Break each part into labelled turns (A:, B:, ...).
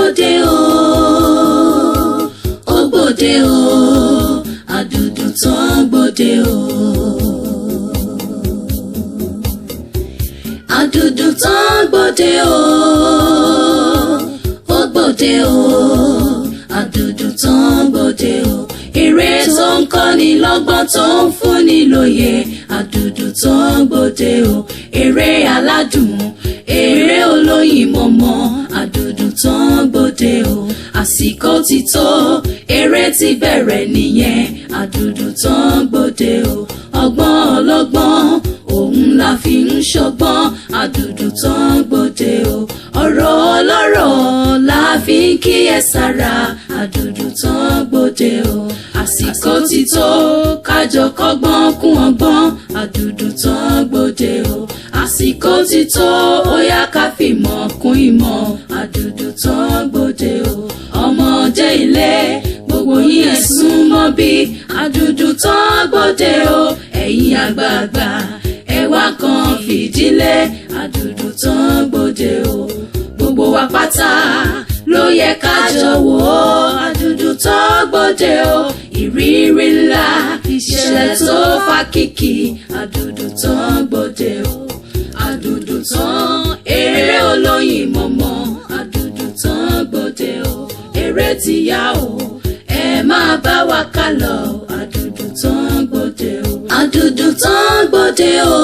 A: gbòde o, ó gbòde o, Adunduntan gbòde o. Adunduntan gbòde o, ó gbòde o, Adunduntan gbòde o. Eré tó ń kọ́ni lọ́gbọ́n tó ń fúnni lóye, Adunduntan gbòde o. Eré aládùn, eré olóyin mọ̀mọ́, Adunduntan gbòde o. Àsìkò ti tó, eré ti bẹ̀rẹ̀ nìyẹn, Adunduntan gbòde o. Ọgbọ́n ọlọ́gbọ́n, òun la fi ń ṣọgbọ́n, Adunduntan gbòde o. Ọ̀rọ̀ ọlọ́rọ̀ la fi ń kíyèsára, Adunduntan gbòde o. Àsìkò ti tó, kájọ kọ́gbọ́n kún ọgbọ́n, Adunduntan gbòde o. Àsìkò ti tó, ó yá ká fìmọ̀ kún ìmọ̀, Adunduntan gbòde o. Ọmọdé ilé, gbogbo yín ẹ súnmọ́ bí, Adunduntan gbòde o. Ẹ̀yin àgbààgbà, ẹ wá kan fìdílé, Adunduntan gbòde o. Gbogbo wa pátá ló yẹ ká jọ wò ó, Adunduntan gbòde o. Ìrírí ńlá, ìṣẹ̀lẹ̀ tó fa kìkì, Adunduntan gbòde o. Adunduntan, eré olóyin mọ̀mọ́, Adunduntan gbòde o. Eré ti yá o, ẹ máa bá wa ká lọ, Adunduntan gbòde o. Adunduntan gbòde o,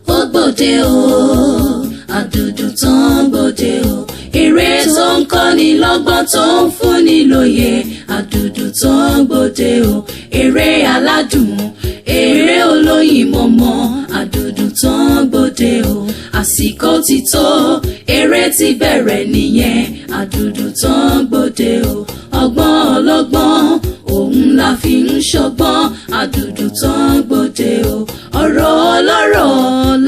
A: ó gbòde o, Adunduntan gbòde o. Eré tó ń kọ́ni lọ́gbọ́n tó ń fúnni lóye, Adunduntan gbòde o. Eré aládùn, eré olóyin mọ̀mọ́, Adunduntan gbòde o. Àsìkò ti tó, eré ti bẹ̀rẹ̀ nìyẹn, Adunduntan gbòde o. Ọgbọ́n ọlọ́gbọ́n, òun la fi ń ṣọgbọ́n, Adunduntan gbòde o. Ọ̀rọ̀ ọlọ́rọ̀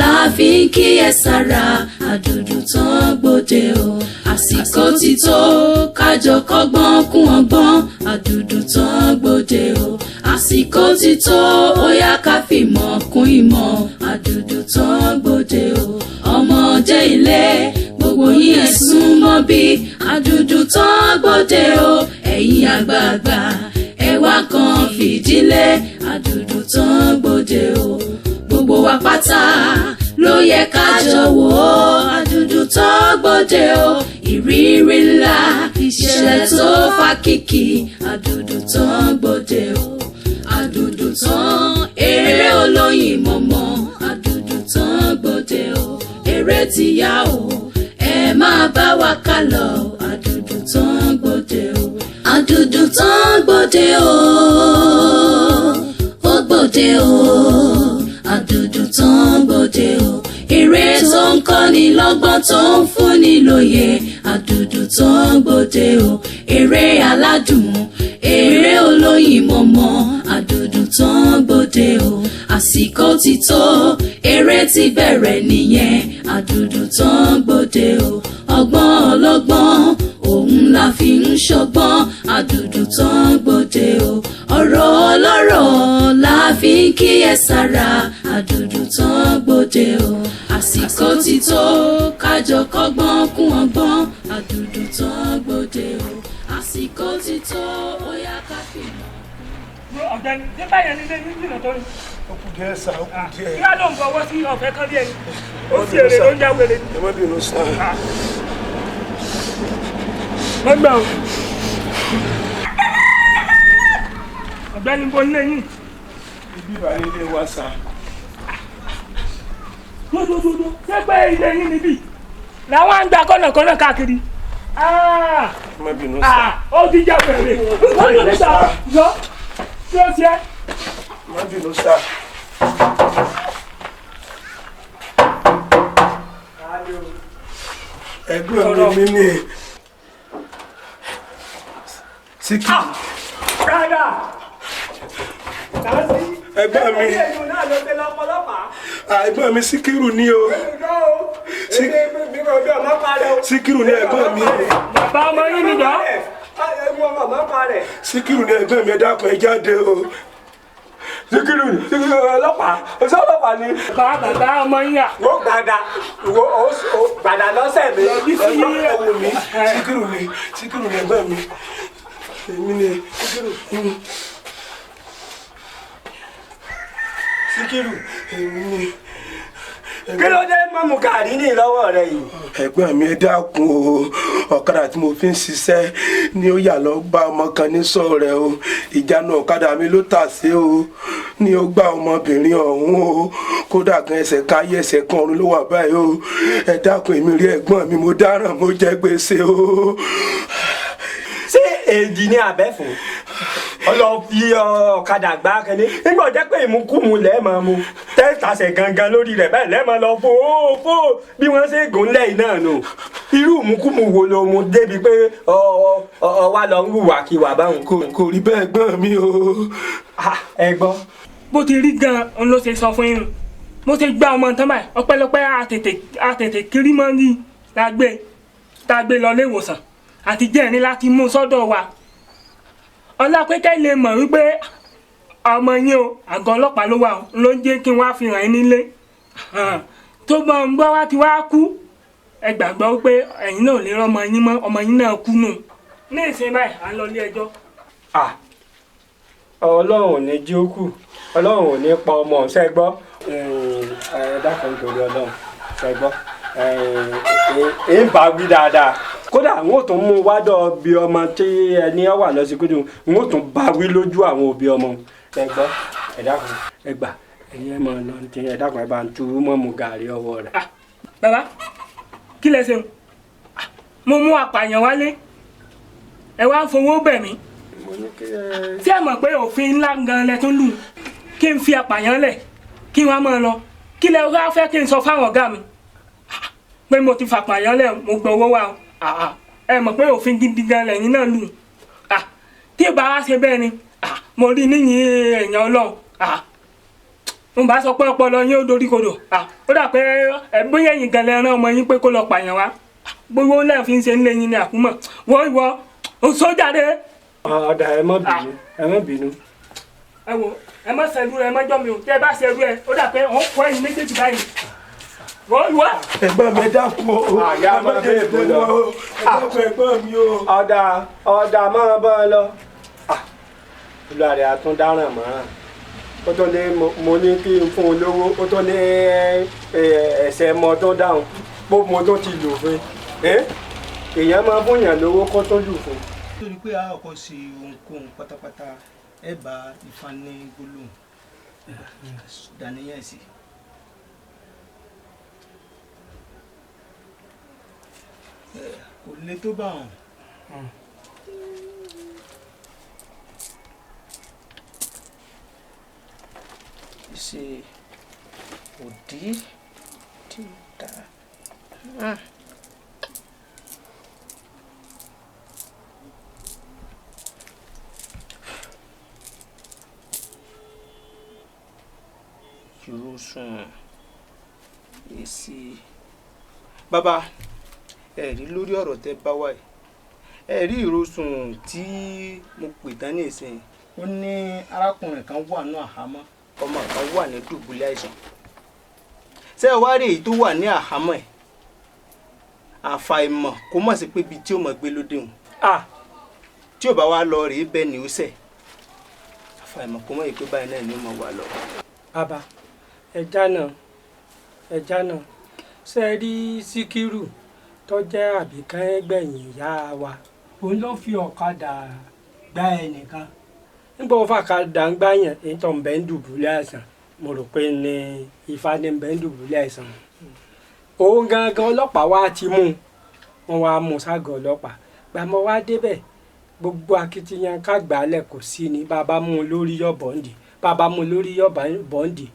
A: la fi ń kíyèsára, Adunduntan gbòde o. Àsìkò ti tó, kájọ kọ́gbọ́n kún ọgbọ́n, Adunduntan gbòde o. Àsìkò ti tó, ó yá ká fìmọ̀ kún ìmọ̀, Adunduntan gbòde o. Ọmọdé ilé, gbogbo yín ẹ súnmọ́ bí, Adunduntan gbòde o. Ẹ̀yin àgbààgbà, ẹ wá kan fìdílé, Adunduntan gbòde o. Gbogbo wa pátá ló yẹ ká jọ wò ó, Adunduntan gbòde o. Ìrírí ńlá, ìṣẹ̀lẹ̀ tó fa kìkì, Adunduntan gbòde o. Adunduntan, eré olóyin mọ̀mọ́, Adunduntan gbòde o. Eré ti yá o, ẹ máa bá wa ká lọ, Adunduntan gbòde o. Adunduntan gbòde o, ó gbòde o, Adunduntan gbòde o. Eré tó ń kọ́ni lọ́gbọ́n tó ń fúnni lóye, Adunduntan gbòde o. Eré aládùn, eré olóyin mọ̀mọ́, Adunduntan gbòde o. Àsìkò ti tó, eré ti bẹ̀rẹ̀ nìyẹn, Adunduntan gbòde o. Ọgbọ́n ọlọ́gbọ́n, òun la fi ń ṣọgbọ́n, Adunduntan gbòde o. Ọ̀rọ̀ ọlọ́rọ̀ la fi ń kíyèsára, Adunduntan gbòde o. Àsìkò ti tó, kájọ kọ́gbọ́n kún ọgbọ́n, Adunduntan gbòde o. Àsìkò ti tó, ó yá ká fìmọ̀.
B: Ọ̀gbẹ́ni, ṣé báyẹn ní ilé yín jìnnà tó ní?
C: Ó kù díẹ̀ sá, ó kù díẹ̀.
B: Kí á ló ń fọwọ́ sí ọ̀fẹ́ kan bí ẹni? Ó sì èrè ló ń já wèrè.
C: Ẹ má bínú sá.
B: Mọ́gbà o. Ọ̀gbẹ́ni bo nílé yín.
C: Ibi ìbàlẹ̀ ilé wa sá.
B: Dódódódó, ṣé pé ilé yín níbí? Làwọn ń gba kọ́nàkọ́nà káàkiri.
C: Ẹ má bínú sá.
B: Ó ti já wèrè. Wọ́n ló ń sá yọ. Ṣé ó ṣe?
C: Ẹ má bínú sá. Ẹ̀gbọ́n mi ní Sikiru.
B: Rárá.
C: Ẹ̀gbọ́n mi. Ẹ̀gbọ́n mi Sikiru ní o. Sikiru ní ẹ̀gbọ́n mi.
B: Bàbá ọmọ yín ni jọ.
C: Sikiru ní ẹ̀gbọ́n mi, ẹ dákun ẹ jáde o.
B: Sikiru ọlọ́pàá
D: pa ni.
B: bàbá ọmọ yín à.
D: Wo gbàdá gbàdá lọ́sẹ̀ mi.
C: ẹ̀wọ̀n mi Sikiru ni ẹgbẹ́ mi èmi ni
D: Sikiru
C: èmi ni.
D: kí ló dé mọ́mú gàrí ní lọ́wọ́ rẹ yìí.
C: ẹ̀gbọ́n mi ẹ dákun o ọ̀kadà tí mo fi ń ṣiṣẹ́ ni ó yà lọ bá ọmọ kan ní sọ̀rẹ́ o ìjánu ọ̀kadà mi ló tà sí o ni ó gbá ọmọbìnrin ọ̀hún o kódà kan ẹsẹ̀ kan ayé ẹsẹ̀ kan ọ̀run ló wà báyìí o ẹ dákun èmi rí ẹ̀gbọ́n mi mo dáràn mo jẹ gbèsè o.
D: ṣé èdè ní abẹ́fún ọlọ́fi ọ̀kadà gbá kẹ́lé nígbà jẹ́ pé ìmúkúmu lẹ́ẹ̀mọ́ mu tẹ́tàṣẹ̀ gangan lórí rẹ̀ báyìí lẹ́ẹ̀mọ́ lọ fò bí wọ́n ṣe gùn lẹ́yìn náà nù irú ìmúkúmu wo ló mu débi pé ọwá lọ ń hùwà kíwà báwọn.
C: kò rí bẹ́ẹ̀ gbọ́n mi o.
D: ẹ gbọ́.
B: bó ti rí gan-an ló ṣe sọ fún yín mo ṣe gbá ọmọ tán báyìí ọpẹ́lọpẹ́ àtètè kiri mọ́ ní tá a gbé lọ ilé ìwòsàn àti jẹ́rìí láti mú sọ́dọ̀ wa ọlápẹ́kẹ́ lè mọ̀ wípé ọmọ yín o àgọ́ ọlọ́pàá ló wà ló ń jẹ́ kí wọ́n á fi hàn yín nílé tó bá ń gbọ́ wá ti wá kú ẹ gbàgbọ́ wípé ẹ̀yin náà lè rán ọmọ yín mọ́ ọmọ yín náà kú nù ní ìsìn báyìí à ń lọ ilé ẹjọ́.
D: ọlọ́run ò ní jí ó kù ọlọ́run ò ní pa ọmọ ṣẹ́ gbọ́ dákun nítorí ọlọ́run ṣẹ́ gbọ́ ẹ̀ ń bá wí dáadáa kódà n ó tún mú wádọ̀ bí ọmọ tí ẹni wà lọ́sibítù n ó tún bá wí lójú àwọn òbí ọmọ ẹ gbọ́ ẹ dákun ẹ gbà ẹ̀yin ẹ máa lọ ní ẹ dákun ẹ bá ń tu mọ́mú gàrí ọwọ́ rẹ̀.
B: bàbá kí lẹ ṣeun mo mú apààyàn wálé ẹ wá ń fowó bẹ̀ mí tí ẹ mọ̀ pé òfin ńlá gan lẹ tún lù kí n fi apààyàn lẹ̀ kí n wá máa lọ kí lẹ wá fẹ́ kí n sọ fáwọn ọ̀gá mi pé mo ti fapààyàn lẹ̀ mo gbọ́ owó wa o ẹ mọ̀ pé òfin gidi gan lẹ́yìn náà lù tí ìbá wa ṣe bẹ́ẹ̀ ni mo rí níyìn èèyàn ọlọ́run mo bá sọ pé ọpọlọ yín ó dorí kodò ó dà pé bóyá ẹ̀yin gan lẹ́rán ọmọ yín pé kó lọ pààyàn wá gbogbo lẹ́yìn fi ń ṣe ń lé yín ní àkúmọ̀ wọ́n ìwọ sójà dé.
D: ọ̀dà ẹ má bínú ẹ má bínú.
B: ẹ wo ẹ má ṣerú ẹ má jọ mi o tẹ ẹ bá ṣerú ẹ ó dà pé òun kọ ẹ̀yin méjèèjì báyìí wọ́n ìwọ.
C: ẹ̀gbọ́n mi dákun o
D: àyà máa bẹ́ẹ̀ bọ́ lọ
C: dákun ẹ̀gbọ́n mi o.
D: ọ̀dà máa bọ́ ọ lọ. olùwà rẹ̀ àtúndáràn mọ́ràn ó tó ní mo ní kí n fún un lówó ó tó ní ẹ̀sẹ̀ mọ́ tó dáhùn bó mo tó ti lò fún èèyàn máa fún yàn lówó kó tó lù fún.
E: nítorí pé a kò ṣe ohunkóhun pátápátá ẹ bá Ifá ní gbólóhùn dàníyàn sí. kò lè tó bá wọn. ṣe òdì tí ó dáa. Jùrùsùn èsì. Bàbá ẹ̀rí lórí ọ̀rọ̀ tẹ́ bá wáyé ẹ̀rí ìrosùn tí mo pè tán ní ìsìn ó ní arákùnrin kan wà ní àhámọ́ ọmọ kan wà ní dùbúlẹ̀ àìsàn ṣé ẹ wá rí èyí tó wà ní àhámọ́ ẹ̀ àfàìmọ̀ kó mọ̀ sí pé ibi tí ó mọ̀ gbé lóde hùn tí ò bá wá lọ rèé bẹ́ẹ̀ ni ó sẹ̀ àfàìmọ̀ kó mọ̀ yìí pé báyìí náà ni ó mọ̀ wá lọ.
F: bàbá ẹja náà ṣe rí Síkírù tó jẹ́ àbíkán ẹgbẹ̀yìn ìyá wa òun ló fi ọ̀kadà gbá ẹnìkan nígbà wọn fàkadà ń gbáyàn èyí tó ń bẹ ń dùbúlẹ̀ àìsàn mo rò pé ní Ifá ní ń bẹ ń dùbúlẹ̀ àìsàn òun gangan ọlọ́pàá wa ti mú wọn wá mú ságọ̀ ọlọ́pàá gbàmọ́ wá débẹ̀ gbogbo akitiyan ká gbàálẹ̀ kò sí ni bàbá mú un lórí yọ̀ bọ́ǹdì bàbá mú un lórí yọ̀ bọ́ǹdì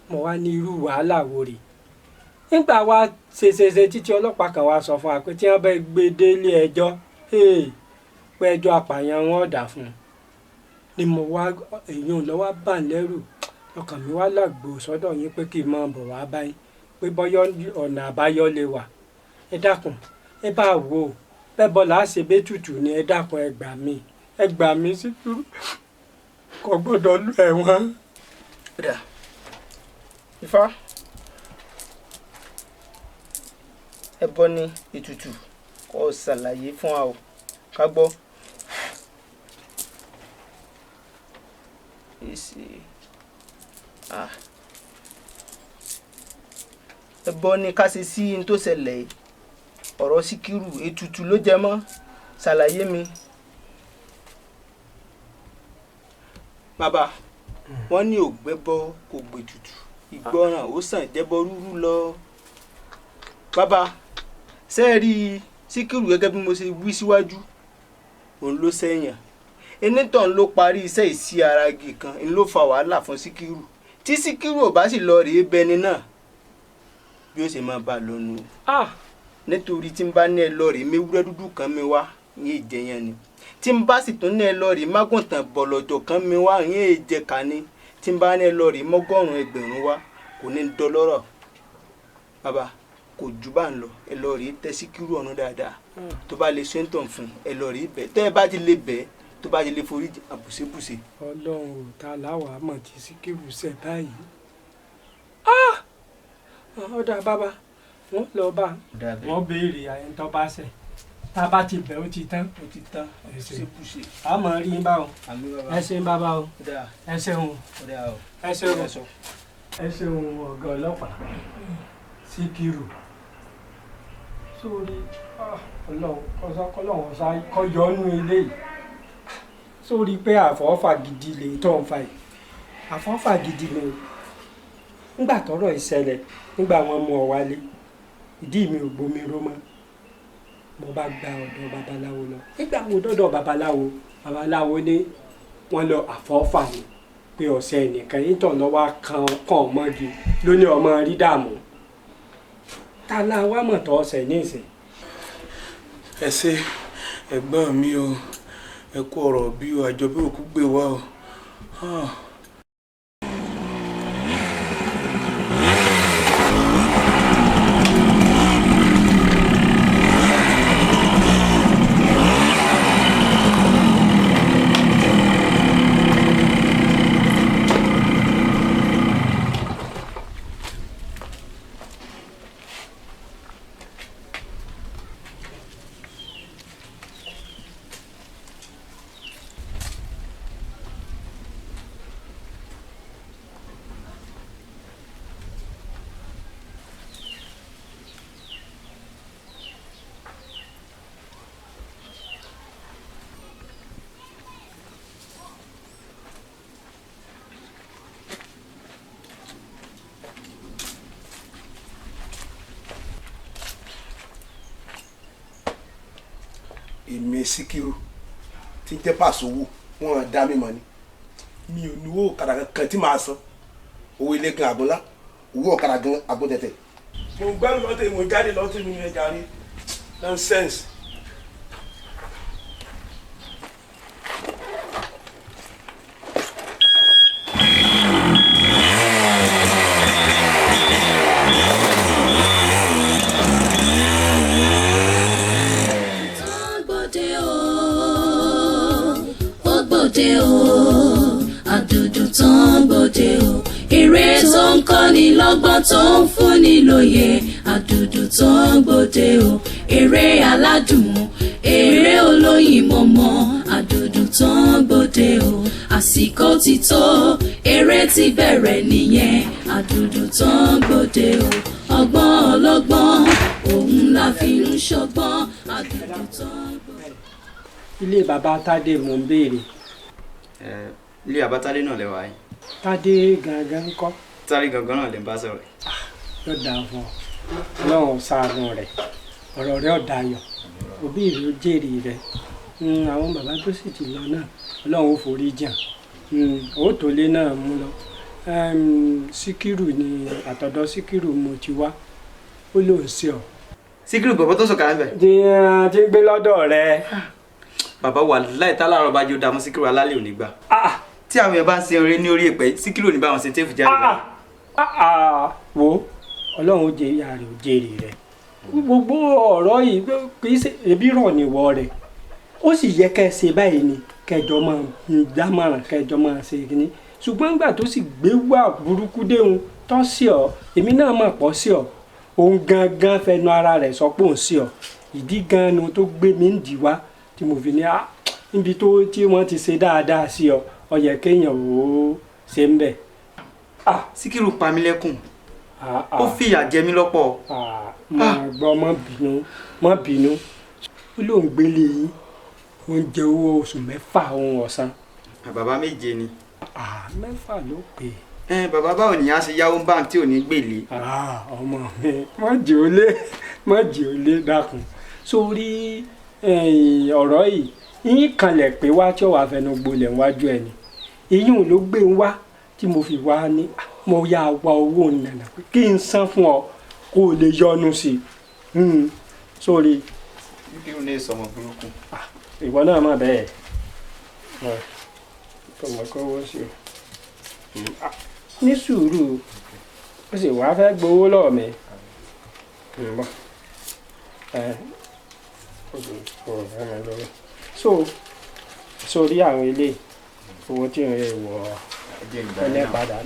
F: mo wá ní irú wàhálà wo rèé nígbà wa ṣèṣeṣe títí ọlọ́pàá kan wá sọ fún wa pé tí wọ́n bá gbé délé ẹjọ́ pé ẹjọ́ apààyàn wọn dà fún un ni mo wá èèyàn lọ́wọ́ bà ń lẹ́rù ọkàn mi wá làgbò sọ́dọ̀ yín pé kí n máa bọ̀ wá báyìí pé bọ́yọ́ ọ̀nà àbáyọ lè wà ẹ dákun ẹ bá wò ó bẹ́ẹ̀ bọ́ là á ṣe bẹ́ẹ̀ tutù ni ẹ dákun ẹ gbà mí Síkírù kò gbọ́dọ̀ lù ẹ̀wọ̀n.
E: Ifá ẹbọ ni ètùtù kó ṣàlàyé fún wa o ká gbọ́. Ẹbọ ni ká ṣe sí n tó ṣẹlẹ̀ ọ̀rọ̀ Síkírù ètùtù ló jẹ mọ́ ṣàlàyé mi. Bàbá wọ́n ní ògbẹ́bọ kò gbètùtù ìgbọràn ó sàn jẹ́bọ rúrú lọ. Bàbá ṣé ẹ rí Síkírù gẹ́gẹ́ bí mo ṣe wí síwájú òun ló sẹ́yìn enítàn ló parí iṣẹ́ ìsí ara igi kan ń ló fa wàhálà fún Síkírù tí Síkírù ò bá sì lọ rèé bẹni náà bí ó ṣe máa bá a lọ́nu nítorí tí n bá ní ẹ lọ rèé méwúrẹ́ dúdú kan mi wá ní ìjẹyàn ni tí n bá sì tún ní ẹ lọ rèé mágùntàn bọ̀lọ̀jọ̀ kan mi wá ní ìjẹka ni tí n bá ní ẹ lọ rèé mọ́gọ́rùn-ún ẹgbẹ̀rún wá kò ní dọlọ́rọ̀. Bàbá kò jù bá ń lọ ẹ lọ rèé tẹ Síkírù ọ̀run dáadáa tó bá lè ṣe ń tàn fún ẹ lọ rèé bẹ́ẹ̀ tẹ́ ẹ bá ti lè bẹ́ẹ̀ tó bá ti lè forí àbùsébùsé.
F: Ọlọ́run ò ta láwàá mọ̀ tí Síkírù ṣe báyìí. Ọ̀dà bàbá wọ́n lọ bá wọ́n béèrè àyẹ̀ntọ́ bá ṣẹ̀ tá a bá ti bẹ̀ ó ti tán
E: àbùsébùsé.
F: a mọ̀ rí bá o ẹ ṣeun bàbá o ẹ ṣeun ẹ ṣeun ẹ ṣeun ọ̀gá ọlọ́pàá Síkírù sórí ọlọ́run kọjọ́ nú ilé yìí sórí pé àfọ́fà gidi lè tó ń fa yìí àfọ́fà gidi lè ńgbà tọ́rọ̀ ìṣẹ̀lẹ̀ nígbà wọn mú ọ wálé ìdí mi ò gbomi ró mọ́ mo bá gba ọ̀dọ̀ babaláwo lọ nígbà mo dọ́dọ̀ babaláwo ní wọ́n lọ àfọ́fà ni pé ọ̀sẹ̀ nìkan ìtàn lọ́wọ́ kan mọ́gi ló ní ọmọ rí dààmú ta la wá mọ̀ tọ́ ọ̀sẹ̀ ní ìsìn.
C: ẹ ṣe ẹ̀gbọ́n mi o ẹ kú ọ̀rọ̀ bí o àjọ bí òkú gbé wá o. èmi Síkírù tí ń jẹ́ Pàṣọwò wọn dá mi mọ̀ ni mi ò ní owó ọ̀kadà kankan tí màá san owó ilé gan àgbọ̀nlá owó ọ̀kadà gan àgbọ̀tẹ̀tẹ̀. mo gbẹ́rù lọ́tẹ̀ mo jáde lọ́tẹ̀ mi ẹja rí nonsense.
A: Adunduntan gbòde o eré tó ń kọ́ni lọ́gbọ́n tó ń fúnni lóye Adunduntan gbòde o eré aládùn eré olóyin mọ̀mọ́ Adunduntan gbòde o àsìkò ti tó eré ti bẹ̀rẹ̀ nìyẹn Adunduntan gbòde o ọgbọ́n ọlọ́gbọ́n òun la fi ń ṣọgbọ́n Adunduntan gbòde.
F: ilé bàbá Tádé mò ń béèrè.
G: ilé àbátálé náà lẹ́wà yìí.
F: Tádé gangan ń kọ́.
G: Tádé gangan náà lè bá sọ̀rọ̀.
F: yóò dáa fún ọ Ọlọ́run ṣàánú rẹ̀ ọ̀rọ̀ rẹ̀ ọ̀dàyọ̀ òbí rẹ̀ ó jèrè rẹ̀ àwọn bàbá tó sì ti lọ náà Ọlọ́run ó forí jàn ó tó lé náà mú lọ. Síkírù ni àtọ̀dọ̀ Síkírù mo ti wá ó lóun ṣe ọ.
G: Síkírù bọ̀bọ̀ tó sọ̀kà ẹ̀ bẹ̀.
F: ti ń gbé lọ́dọ̀ rẹ̀.
G: bàbá wà láì tá láàárọ̀ bá jẹ́ ó dààmú Síkírù alálẹ̀ ò ní gbà. tí àwọn èèyàn bá ń ṣe eré ní orí èpè Síkírù ò ní bá wọn ṣe téèfù jáde bá.
F: wo Ọlọ́run ó jẹ ìyá rẹ̀ ó jèrè rẹ̀ gbogbo ọ̀rọ̀ yìí kì í ṣe ẹbí rọ̀ níwọ̀ rẹ̀ ó sì yẹ kẹ́ ẹ ṣe báyìí ni kẹjọ máa dámọ̀ràn kẹjọ máa ṣe kíní ṣùgbọ́n nígbà tó sì gbé wà burúkú déhùn tọ́ sí ọ èmi náà mọ̀ pọ̀ sí ọ òun gangan fẹnu ara rẹ̀ sọ pé òun sí ọ ìdí gan ni tó gbé mi ń dì wá tí mo fi ní níbi tó tí wọ́n ti ṣe dáadáa sí ọ ó yẹ kéèyàn ò ṣe ń bẹ̀.
G: Síkírù pa mí lẹ́kùn ó fìyà jẹ mí lọ́pọ̀.
F: máa gbọ́ mọ́ bínú ó lóun gbélé yín oúnjẹ owó oṣù 6 ohun ọ̀sán.
G: Bàbá méje ni.
F: 6 ló pè
G: bàbá báwo nìyẹn á ṣe yáwó báńkì tí ò ní gbèlè.
F: ọmọ mi má jẹ́ ó lé dákun sórí ọ̀rọ̀ yìí yín kanlẹ̀ pé wá tí ó wàá fẹnu gbolẹ̀ wájú ẹ̀ ni ìyún ló gbé ń wá tí mo fi wá ní mo yá wa owó nànà pé kí n san fún ọ kó o lè yọnu sí i sórí.
G: kí ló ní sọmọ burúkú.
F: ìwọ náà má bẹ́ẹ̀ tọmọ kọ́wọ́ sí o ní sùúrù ó sì wá fẹ́ gbowó lọ́ọ̀ mi sórí àwọn ilé owó tí ń rẹ wọ ẹlẹ́ padà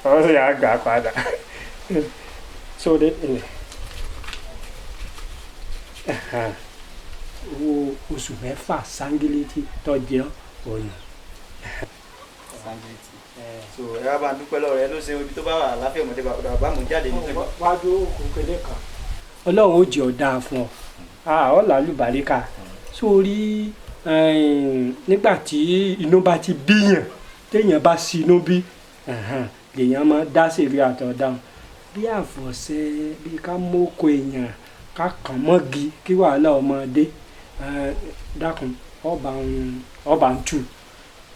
F: wọ́n sì á gbà padà sórí owó oṣù 6 sángílétì tọ́jú ọ̀nà.
G: so ẹ wá bá ń dúpẹ́ lọ́rọ̀ ẹ ló ṣe ibi tó bá wà láfẹ́ ọmọdé bàbá mú jáde ní tẹ́gbọ́n.
F: wájú òkèlè kan. ọlọ́run ó jẹ́ ọ̀dà fún ọ ọ̀là lùbáríkà sórí nígbà tí inú bá ti bíyàn téèyàn bá sinú bí lèèyàn máa dá sèré àtọ̀ dáhùn bí àfọ̀ṣẹ bí ká mókò èèyàn ká kàn mọ́gi kí wàhálà ọmọdé dákun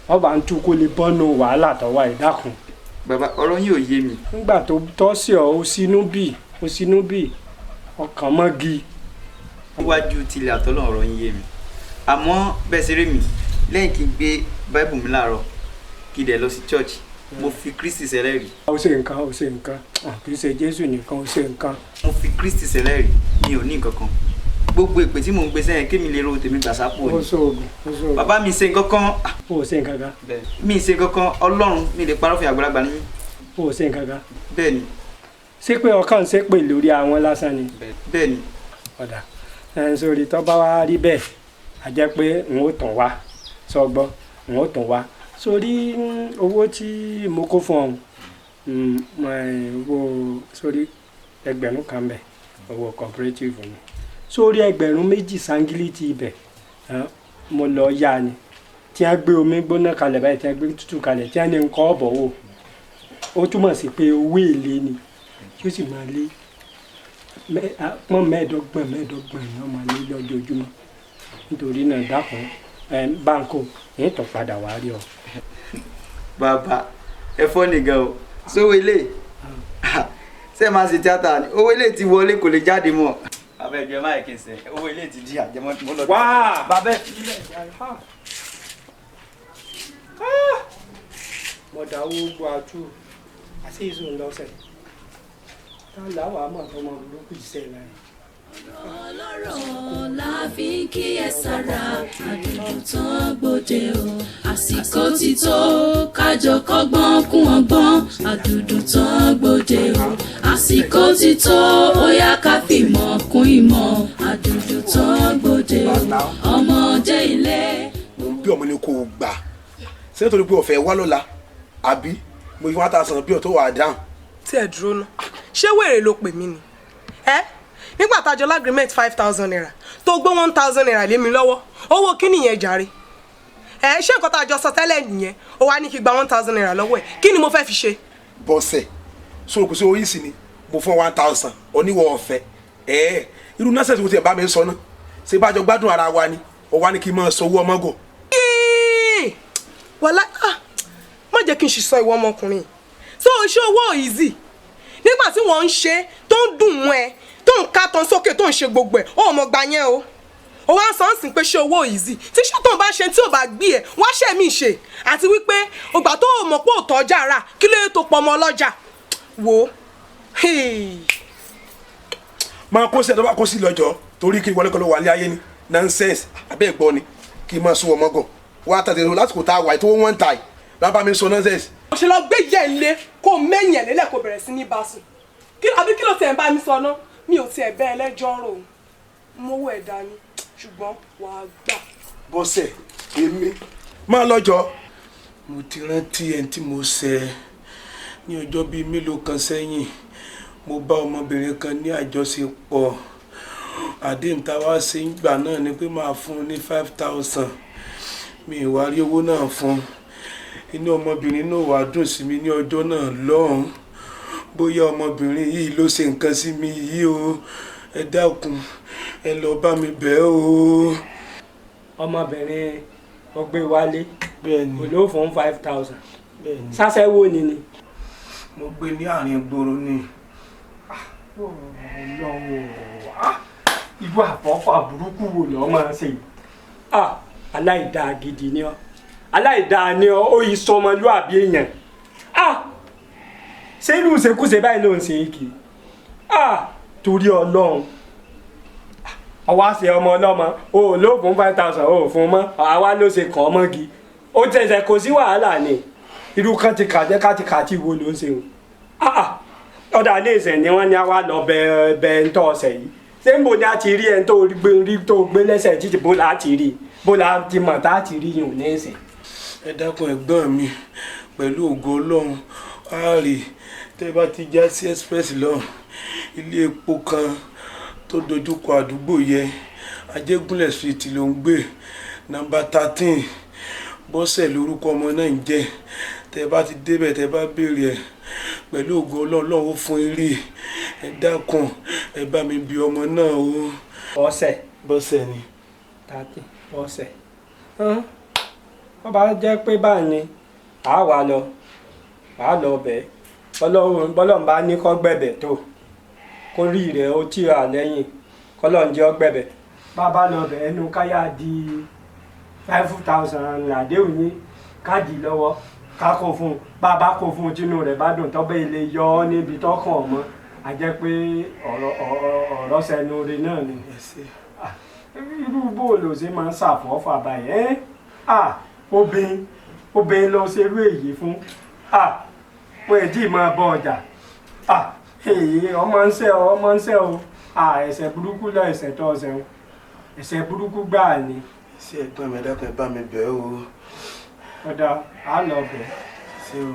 F: ọba ń tú kó lè bọ́nu wàhálà tó wà ìdákun.
G: bàbá ọ̀rọ̀ yìí ò yé mi.
F: nígbà tó tọ́ sí ọ ó sínú bì ọkàn mọ́gi.
G: níwájú tilẹ̀ àtọ́lọ́ ọ̀rọ̀ yín yé mi àmọ́ bẹ́ẹ̀ ṣeré mi lẹ́yìn kí n gbé báíbù mi láàárọ̀ kí dẹ̀ lọ sí church mo fi Kristi ṣẹlẹ́rìí.
F: ó ṣe nǹkan kì í ṣe Jésù nìkan ó ṣe nǹkan.
G: mo fi Kristi ṣẹlẹ́rìí mi ò ní nǹkan kan gbogbo èpè tí mò ń gbé sẹ́yìn kémi lè ro tèmi gbà sápò ni.
F: ó ṣoògùn.
G: bàbá mi ṣe nǹkan kan.
F: ó ṣe nǹkan kan.
G: mi ṣe nǹkan kan Ọlọ́run mi lè parọ́ fún àgbàlagbà ní.
F: ó ṣe nǹkan kan.
G: bẹ́ẹ̀ ni.
F: ṣé pé ọkàn ṣe pè lórí àwọn lásán ni.
G: bẹ́ẹ̀ ni.
F: ọ̀dà sórí tó bá wá rí bẹ́ẹ̀ a jẹ́ pé n ó tàn wá sọgbọ́ n ó tàn wá sórí owó tí mo kó fún ọ owó sórí 1000 kan bẹ̀ owó cooperative ni sórí 2,000 sángílítì ibẹ̀ mo lọ yá ni tí a gbé omi gbóná kalẹ̀ báyìí tí a gbé tútù kalẹ̀ tí a ní nǹkan ọ̀bọ̀ wò ó túmọ̀ sí pé owó èlé ni tí ó sì máa lé pọ́n 15 ni wọ́n máa lé lọ́jọ́júmọ́ nítorí náà dákun báńkò yìí tó padà wá rí ọ.
G: bàbá ẹ fọ́ nìgan o sówó ilé ṣé máa ṣe tíátà ni owó ilé ti wọlé kò lè jáde mọ́. bàbá ẹgbẹ́ máa kí n sẹ́ owó ilé ti di àjẹmọ́ tí mo lọ.
F: wá
G: bàbá ẹ.
F: mo dá owó gbọ́ àtú àti ìṣòro lọ́sẹ̀ tá a láwàá mọ̀ tó mọ burúkú ìṣẹ̀lẹ̀ náà.
A: ọlọ́rọ̀ la fi ń kíyèsára Adunduntan gbòde o àsìkò ti tó kájọ kọ́gbọ́n kún ọgbọ́n Adunduntan gbòde o àsìkò ti tó ó yá ká fìmọ̀ kún ìmọ̀ Adunduntan gbòde o ọmọdé ilé.
C: bí ọmọ ni kò gbà ṣé nítorí pé ọ̀fẹ́ wá lọ́la àbí mo fi 1,000 bí ọ̀tọ̀ wà dáhùn.
H: tí ẹ dúró ná ṣé wèrè ló pè mí ni nígbà tájọ lágrímẹ̀tì 5,000 naira tó gbé 1,000 naira lé mi lọ́wọ́ owó kí nìyẹn jàre ṣé nǹkan tá a jọ sọ tẹ́lẹ̀ nìyẹn ó wá ní kí gba 1,000 naira lọ́wọ́ ẹ̀ kí ni mo fẹ́ fi ṣe.
C: bọ́sẹ̀ sọ̀rọ̀ kò sí orí sí ni mo fún 1,000 oníwọ̀ ọ̀fẹ́ irú nọ́ọ̀sẹ̀ tí mo ti ẹ̀ bá mi sọ náà ṣé bá jọ gbádùn ara wa ni ó wá ní kí n máa sanwó ọmọgò.
H: wàlá má jẹ́ kí n ṣìṣọ ìwọ ọmọkùnrin so iṣẹ́ owó easy nígbà tí wọ́n ń ṣe tó ń dùn mọ́ ẹ tó ń ká tán sókè tó ń ṣe gbogbo ẹ̀ ó mọ̀ gbà yẹn o ó wá ń sọ ń sìn pé ṣé owó easy tí ṣètò bá ṣe tí ò bá gbé ẹ wá ṣẹ̀ mí ṣe àti wípé ògbà tó o mọ̀ pé ò tọ́jà rà kí ló yẹ tó pọ̀ ọmọ ọlọ́jà wò ó.
C: máa kó sí ẹ̀ tó bá kó sí lọ́jọ́ torí kí wọlé kọ́ ló wà ní ayé ni nonsense abẹ́ ẹ̀gbọ́n ni kí n máa sún ọmọgàn wá tàdé lásìkò tá a wà tó wọ́n ń ta ẹ̀ lábàá mi sọ nonsense
H: mo ṣe lọ gbé yẹ̀ ńlé kó mẹ́yìn ẹ̀ lélẹ̀ kó bẹ̀rẹ̀ sí ní bá sùn àbí kí ló tẹ̀ ń bá mi sọ ná mi ò tiẹ̀ bẹ́ ẹlẹ́jọ́ rò ó mówó ẹ̀ dání ṣùgbọ́n wàá gbà.
C: Bọ́sẹ̀ èmi máa lọ́jọ́ mo ti rántí ẹni tí mo ṣẹ̀ ní ọjọ́ bíi mélòó kan sẹ́yìn mo bá ọmọbìnrin kan ní àjọṣepọ̀ àdéhùn tá a wá ṣe ń gbà náà ni pé máa fún un ní 5,000 mi ìwà rí owó náà fún un inú ọmọbìnrin náà wàá dùn sí mi ní ọjọ́ náà lọ́hùn bóyá ọmọbìnrin yìí ló ṣe nǹkan sí mi yìí o ẹ dákun ẹ lọ bá mi bẹ̀ o.
F: ọmọbìnrin ọgbẹ́ wálé
C: bẹ́ẹ̀ni
F: olóò fún 5,000
C: bẹ́ẹ̀ni
F: sásẹ́wó ni.
C: mo gbé ní àárín ìgboro ni.
F: ìlú àfọ́fà burúkú wo lọ́ máa ṣe aláìdáa gidi ni ọ́ aláìdáa ni ọ́ ó yí sọmọlúàbí èèyàn ṣé irú ìṣekúṣe báyìí ló ń ṣe é kì í torí ọlọ́run ọwọ́ àṣẹ ọmọ ọlọ́mọ o ò ló fún 5,000 o ò fún mọ́ àwa ló ṣe kàn ọ́ mọ́gi ó tẹ̀sẹ̀ kò sí wàhálà ni irú kàtìkàtì wo ló ń ṣe o ọ̀dà ní ìsẹ̀ ni wọ́n ní àwa lọ bẹ ń tọ́ ọ̀sẹ̀ yìí ṣé ń bò ní a ti rí ẹni tó gbé lẹ́sẹ̀ títí bó la ti rí bó la ti mọ̀ tá a ti rí yìí ò ní ìsẹ̀.
C: ẹ dákun ẹ̀gbọ́n mi pẹ̀lú ògo ọlọ́run á rí tẹ́ bá ti já sí express lọ ilé epo kan tó dojúkọ àdúgbò yẹn Ajégúnlẹ̀ street ló ń gbé nọ́mbà 13 Bọ́sẹ̀ lórúkọ ọmọ náà ń jẹ́ tẹ́ bá ti débẹ̀ tẹ́ bá béèrè ẹ̀ pẹ̀lú ògo ọlọ́run ó fún eré ẹ dákun ẹ bá mi bi ọmọ náà o. Bọ́sẹ̀ ni.
F: 13 Bọ́sẹ̀ wọ́n bá jẹ́ pé báyìí ni àá wà lọ bẹ́ẹ̀ bọ́lọ́run bá ní kọ́ gbẹ̀bẹ̀ tó kó rí rẹ̀ ó tí ra lẹ́yìn kọ́lọ́run jẹ́ ọgbẹ̀bẹ̀ bàbá lọ bẹ̀ ẹnu káyà di 5,000 àdéhùn ní káàdì lọ́wọ́ ká kó fún un bàbá kó fún un tínú rẹ̀ bá dùn tọ́bẹ̀ ilé yọ ọ́ níbi tọ́kàn ọmọ a jẹ́ pé ọ̀rọ̀ sẹ́nu rẹ̀ náà ni irú bóòlù ṣe máa ń ṣàfọ́fà báyìí obìnrin lọ ṣerú èyí fún wọ́n èdè máa bọ ọjà ọmọ ń ṣe o ẹ̀ṣẹ̀ burúkú lọ ẹ̀ṣẹ̀ tó ọ̀ṣẹ̀ o ẹ̀ṣẹ̀ burúkú gbáà ni.
C: ṣé ẹ̀gbọ́n mi dákun ẹ bá mi bẹ̀ o.
F: ọ̀dà á lọ bẹ̀.
C: ṣé o.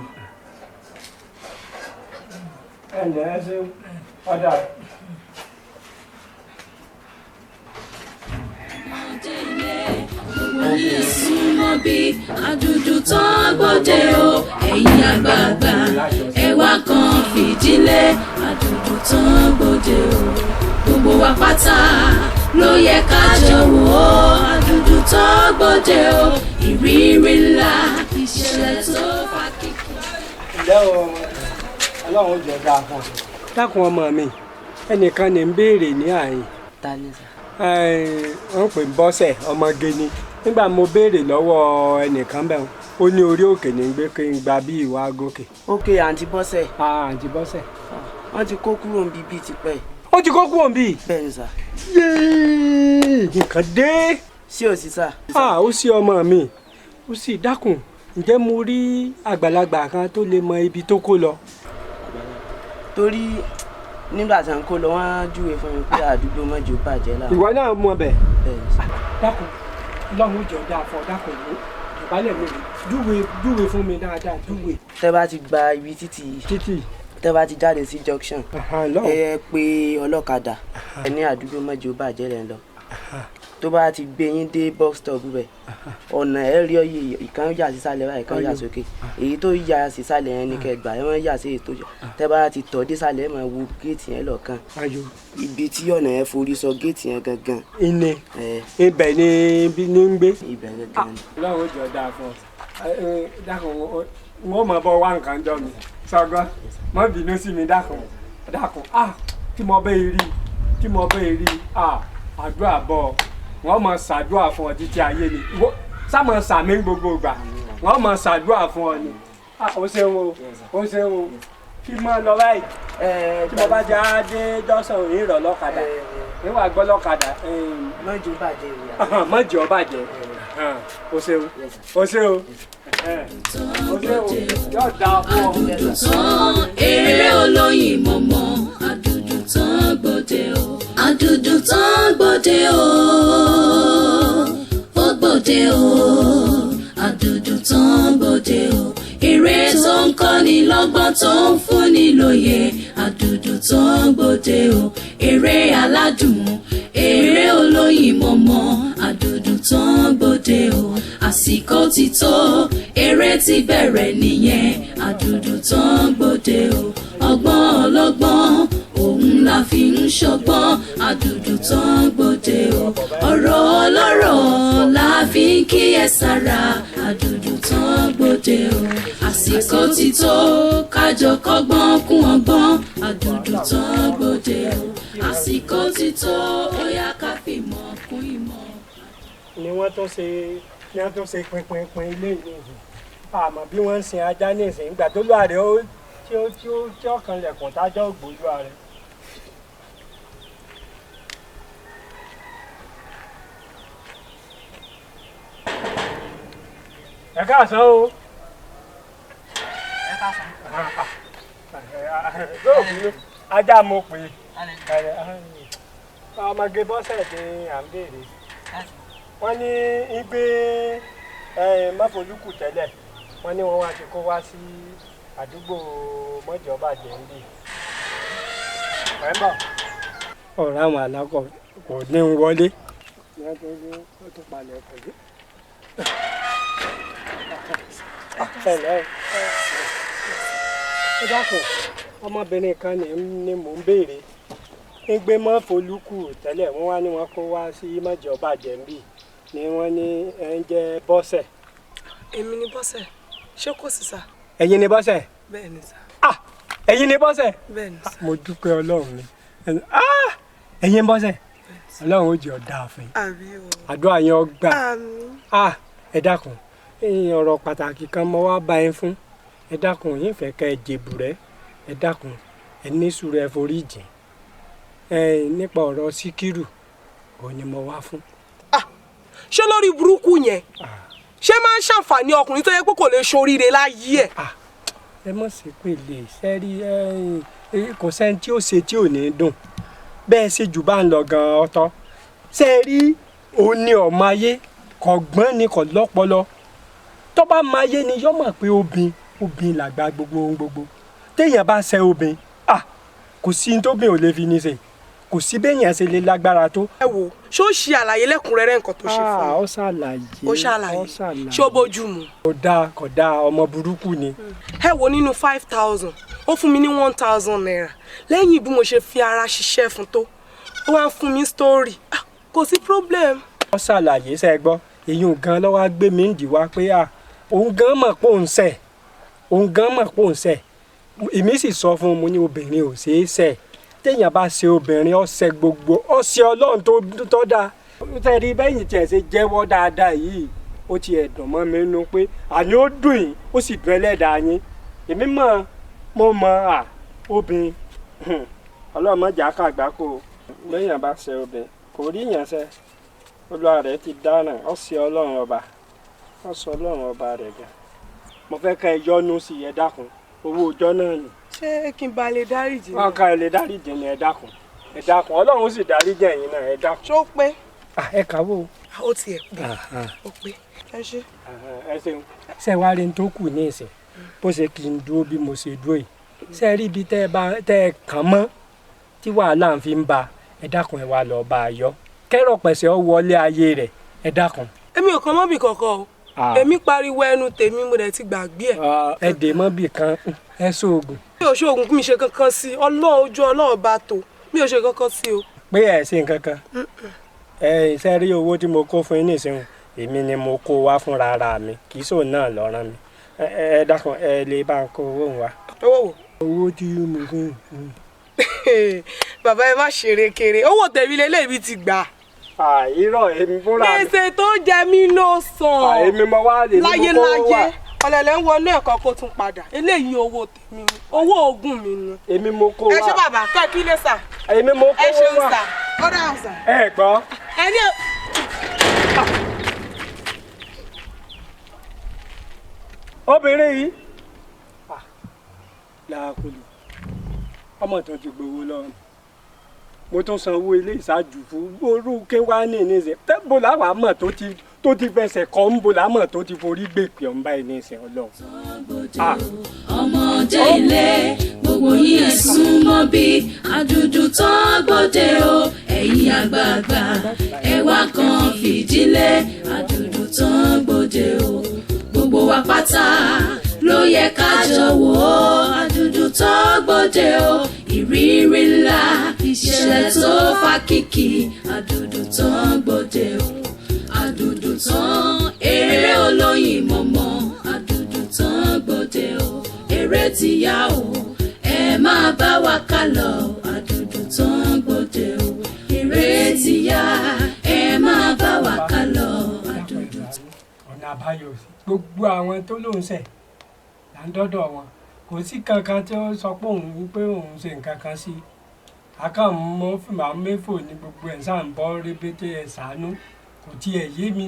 F: ẹ ǹlẹ́ ẹ ṣeun ọ̀dà.
A: Wòye súnmọ́ bí àdúdú tó gbòde o ẹ̀yin àgbààgbà ẹ wá kan fìdílé àdúdú tó gbòde o gbogbo wa pátá ló yẹ ká jọ wò ó àdúdú tó gbòde o ìrírí ńlá ìṣẹ̀lẹ̀ tó fa kíkì.
F: ǹjẹ́ o ọlọ́run jọ dáa fún ọ. dákun ọmọ mi ẹnìkan ní ń béèrè ní àyìn.
I: ta ni sà.
F: wọ́n pè ń Bọ́sẹ̀ ọmọge ni nígbà mo béèrè lọ́wọ́ ẹnìkan bẹ́ẹ̀ ó ní orí òkè ní gbé kí n gba bí ìwà gòkè.
I: ókè àǹtí Bọ́sẹ̀.
F: àǹtí Bọ́sẹ̀.
I: wọ́n ti kó kúrò níbi bíi tipẹ́.
F: ó ti kó kúrò níbí.
I: bẹ́ẹ̀ ni sà.
F: yéé nǹkan dé.
I: sí ò sí sà.
F: ó sí ọmọ mi ó sì dákun ǹjẹ́ mo rí àgbàlagbà kan tó lè mọ ibi tó kó lọ.
I: torí nígbà tí à ń kó lọ wọ́n á júwe fún mi pé àdúgbò mọ́jú bàjẹ́ láwọn.
F: ìwọ náà mọ bẹ́ẹ̀.
I: bẹ́ẹ̀ ni sà.
F: dákun ọlọ́run jọ dáa fọ dákun ìlú ìbálẹ̀ mi júwe fún mi dáadáa júwe.
I: tẹ́ bá ti gba ibi títì tẹ́ bá ti jáde sí junction ẹ pé ọlọ́kadà ẹ ní àdúgbò mọ́jú bàjẹ́ rẹ̀ lọ tó bá ti gbé yín dé bus stop bẹ̀ ọ̀nà ẹ rí ọyẹ ìkan yà sísàlẹ̀ báyìí kan yà sókè èyí tó yà sísàlẹ̀ yẹn ní kẹgbà ẹ máa yà sí èyí tó tẹ́ bá ti tọ̀ dé sàlẹ̀ ẹ máa wo géètì yẹn lọ́kàn ibi tí ọ̀nà ẹ forí sọ géètì yẹn gangan.
F: ìní ibẹ̀ ni ń gbé.
I: ibẹ̀ gangan ni.
F: ọlọ́run jọ dáa fún ọ dákun wọ́n mọ̀ bọ́ wá nǹkan jọ mi sọgbọ́n mọ́ bínú sí mi dákun tí mo bẹ́ẹ̀ rí àdúrà bọ̀ wọ́n mọ̀ ṣàdúrà fún ọ títí ayé ni sámọ̀ sàmí gbogbo ìgbà wọ́n mọ̀ ṣàdúrà fún ọ ni ó ṣeun o kí mọ́ lọ báyìí tí mo bá jẹ́ adé jọ́sàn òyìn rọ̀ lọ́kadà níwà gbọ́ lọ́kadà
I: mọ́jú bàjẹ́
F: mọ́jú ọ bàjẹ́ ó ṣeun.
A: Adunduntan eré olóyin mọ̀mọ́ Adunduntan gbòde o Adunduntan gbòde o ó gbòde o Adunduntan gbòde o eré tó ń kọ́ni lọ́gbọ́n tó ń fúnni lóye Adunduntan gbòde o eré aládùn eré olóyin mọ̀mọ́ Adunduntan gbòde o àsìkò ti tó eré ti bẹ̀rẹ̀ nìyẹn Adunduntan gbòde o ọgbọ́n ọlọ́gbọ́n òun la fi ń ṣọgbọ́n Adunduntan gbòde o ọ̀rọ̀ ọlọ́rọ̀ la fi ń kíyèsára Adunduntan gbòde o àsìkò ti tó kájọ kọ́gbọ́n kún ọgbọ́n Adunduntan gbòde o àsìkò ti tó ó yá ká fìmọ̀ kún ìmọ̀.
F: ni wọ́n tún ṣe pinpin ilé ìlú àmọ́ bí wọ́n ń sin ajá ní ìsìn ìgbà tó lù àrẹ tí ó kan lẹ̀kùn tájọ́ ògbójú ààrẹ. ẹ káàsán o.
J: ẹ káàsán.
F: ajá mo pè é ọmọge bọ́sẹ̀ ni à ń béèrè wọ́n ní igbe mọ́fọ́lùkù tẹ́lẹ̀ wọ́n ní wọ́n wá ti kó wá sí àdúgbò mọ́jọba jẹ́ńdì. ọ̀rọ̀ àwọn alákọ̀ kò ní ń wọlé wọ́n tún palẹ̀ pẹ̀lú. ẹ dákun ọmọbìnrin kan ni mò ń béèrè ń gbé mọ́fọ́lùkù tẹ́lẹ̀ wọ́n wá ní wọ́n kó wá sí mọ́jọba jẹ́ńdì ni wọ́n ní ẹ ń jẹ́ bọ́sẹ̀.
H: èmi ni bọ́sẹ̀ ṣé kò sí sà.
F: ẹ̀yin ni bọ́sẹ̀.
H: bẹ́ẹ̀ ni sà.
F: ẹ̀yin ni bọ́sẹ̀.
H: bẹ́ẹ̀ ni sà.
F: mo dúpẹ́ ọlọ́run ni ẹ̀yin bọ́sẹ̀ ọlọ́run ó jẹ́ ọ̀dà àfin.
H: àmín o.
F: àdúrà yẹn ó gbà.
H: àmín.
F: ẹ dákun ọ̀rọ̀ pàtàkì kan mo wá bá yín fún ẹ dákun yín fẹ́ kẹ́ ẹ jèbù rẹ ẹ dákun ẹ ní sùúrù ẹ forí jìn nípa ọ̀rọ̀ Síkírù òun ni mo wá fún.
H: ṣé lórí burúkú yẹn ṣé máa ń ṣàǹfààní ọkùnrin tó yẹ pé kò lè ṣoríire láyé ẹ̀.
F: ẹ mọ̀ sí pé lè sẹ́rí kò sẹ́ni tí ó ṣe tí ò ní dùn bẹ́ẹ̀ ṣe jù bá ń lọ gan-an ọ̀tọ̀ ṣe rí òun ni ọmọ ayé kò gbọ́n ni kò lọ́pọlọ tó bá máa yé ni yọ́ mọ̀ pé obìn làgbà gbogbo ohun gbogbo téèyàn bá ṣe obìn kò sí ní tóbìn ò lè fi ní ṣe kò sí béèyàn ṣe lè lágbára tó.
H: ẹ wo ṣó ṣe àlàyé lẹ́kùnrẹ́rẹ́ nǹkan tó ṣe fún mi.
F: ó ṣàlàyé
H: ó ṣàlàyé ṣó bójú mu.
F: kò dáa ọmọ burúkú ni.
H: ẹ wo nínú 5,000 ó fún mi ní 1,000 naira lẹ́yìn bí mo ṣe fi ara ṣiṣẹ́ fún tó ó wá ń fún mi story kò sí problem.
F: ó ṣàlàyé ṣe gbọ́ èyí ò gan lọ́wọ́ gbé mi ń dì wá pé òun gan mọ̀ pé òun ṣẹ̀ èmi sì sọ fún un mo ní obìnrin ò ṣeé ṣẹ̀ téèyàn bá ṣe obìnrin ọ̀sẹ̀ gbogbo ọ̀sẹ̀ ọlọ́run tó dáa tẹ̀rí bẹ́yìn tiẹ̀ ṣe jẹ́wọ́ dáadáa yìí ó ti ẹ̀dùn mọ́ mi nínú pé àní ó dùn yín ó sì dùn ẹlẹ́dàá yín èmi mo mọ obìnrin ọlọ́run mọ̀jà kàgbákò lẹ́yìn bá ṣe obìnrin kò rí yàn ṣe olúwa rẹ̀ ti dáràn ọ̀sẹ̀ ọlọ́run ọba ọ̀sẹ̀ ọlọ́run ọba rẹ̀ gan mo fẹ́ ká ẹ yọ́nú sí ẹ dákun owó ọjọ́ náà ni.
H: ṣé kí n ba lè dáríjì ni.
F: wọn ká ẹ lè dáríjì ni ẹ dákun ọlọ́run ó sì dáríjì ẹ̀yin náà ẹ dákun.
H: ṣó pé.
F: ẹ kàwé o.
H: ó tiẹ̀ pé ó pé ẹ ṣe.
F: ẹ ṣeun. ṣé wàá rí n tó kù ní ìsìn bó ṣe kí n dúró bí mo ṣe dúró yìí ṣé rí ibi tẹ́ ẹ kàn mọ́ tí wàhálà ń fi ń ba ẹ dákun ẹ wá lọ bá a yọ kẹ́rọ̀ pẹ̀sẹ̀ ọ wọlé ayé rẹ̀ ẹ dákun.
H: èmi ò kàn mọ́bì kankan o èmi pariwo ẹnu tèmi mo dẹ̀ ti gbàgbé ẹ̀.
F: ẹ dè mọ́bì kan ẹ ṣoògùn.
H: mi ò ṣoògùn kí mi ṣe kankan sí i ọlọ́run ojú ọlọ́run bá tó mi ò ṣe kankan sí o.
F: pé ẹ ṣe nǹkan kan ṣe rí owó tí mo kó fún yín nísìnyí èmi ni mo kó wá fúnra ara mi kì í sòun náà lọ́rán mi ẹ dákun ẹ lè bá ń kó owó wa.
H: owó wo.
F: owó tí mo fún
H: un. bàbá ẹ má ṣeré kéré owó tèmi lélẹ́ẹ̀mí ti gbà.
F: irọ́ èmi fúnra mi.
H: gbèsè tó jẹ mí ló sàn.
F: èmi mo wá lè ní mo kó wà.
H: ọ̀lẹ̀lẹ̀ ń wọlé ẹ̀kọ́ kó tún padà eléyìí owó tèmi ni owó oògùn mi ni.
F: èmi mo kó wà.
H: ẹ ṣe bàbá kẹ́ kí lè sà.
F: èmi mo kó wà.
H: ẹ ṣeun sà ọ̀dà sà.
F: ẹ gbọ́.
H: ẹ ní.
F: obìnrin yìí làákùlù ọmọ tó ti gbowó lọ́rùn mo tún san owó ilé ìṣáájú fún orú kéwàá ní ìníṣẹ́ tẹ́bù làwọn àmọ̀ tó ti fẹsẹ̀ kọ́ ń bò lámọ̀ tó ti forí gbèpè ọ̀nba ìníṣẹ́ ọlọ́run.
A: ọmọdé ilé gbogbo yín ẹ súnmọ́ bí àdúdú tó gbòde o ẹ̀yin àgbààgbà ẹ wá kan fìdílé àdúdú tó gbòde o gbogbo wa pátá ló yẹ ká jọ wò ó àdúdú tó gbòde o ìrírí ńlá ìṣẹ̀lẹ̀ tó fa kìkì àdúdú tó gbòde o àdúdú tó eré olóyin mọ̀mọ́ àdúdú tó gbòde o eré ti yá o ẹ máa bá wa ká lọ àdúdú tó gbòde o eré ti yá ẹ máa bá wa ká lọ àdúdú.
F: ọ̀nà àbáyọ gbogbo àwọn tó lóun ṣẹ̀ là ń dọ́dọ̀ wọn kò sí kankan tí ó sọ pé òun wípé òun ṣe nǹkan kan sí àkàmọ́ fìmà mẹ́fò ní gbogbo ẹ̀ sáà ń bọ́ rébété ẹ̀ ṣàánú kò tiẹ̀ yé mi.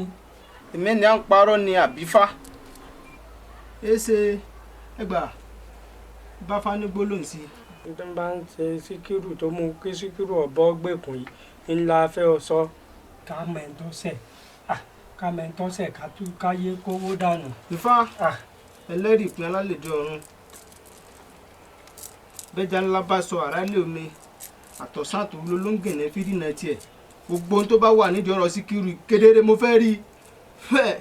E: èmi ni à ń parọ́ ni àbífá èsè ẹgbà báfá ní gbólóhùn sí.
F: tó bá ń ṣe Síkírù tó mú kí Síkírù ọ̀bọ gbẹ̀kùn yìí ńlá fẹ́ ọ sọ ká mẹ́ńtọ́sẹ̀ ká tú káyé kówó dànù.
E: ìfá ẹlẹ́rìí ìpín alálejò ọ̀run bẹ́jà ńlá bá sọ àrálẹ̀ omi àtọ̀sán àtòwúlò ló ń gẹ̀nẹ́ fídínà tiẹ̀ gbogbo ohun tó bá wà nídìí ọ̀rọ̀ Síkírù kedere mo fẹ́ rí i fẹ́ẹ̀.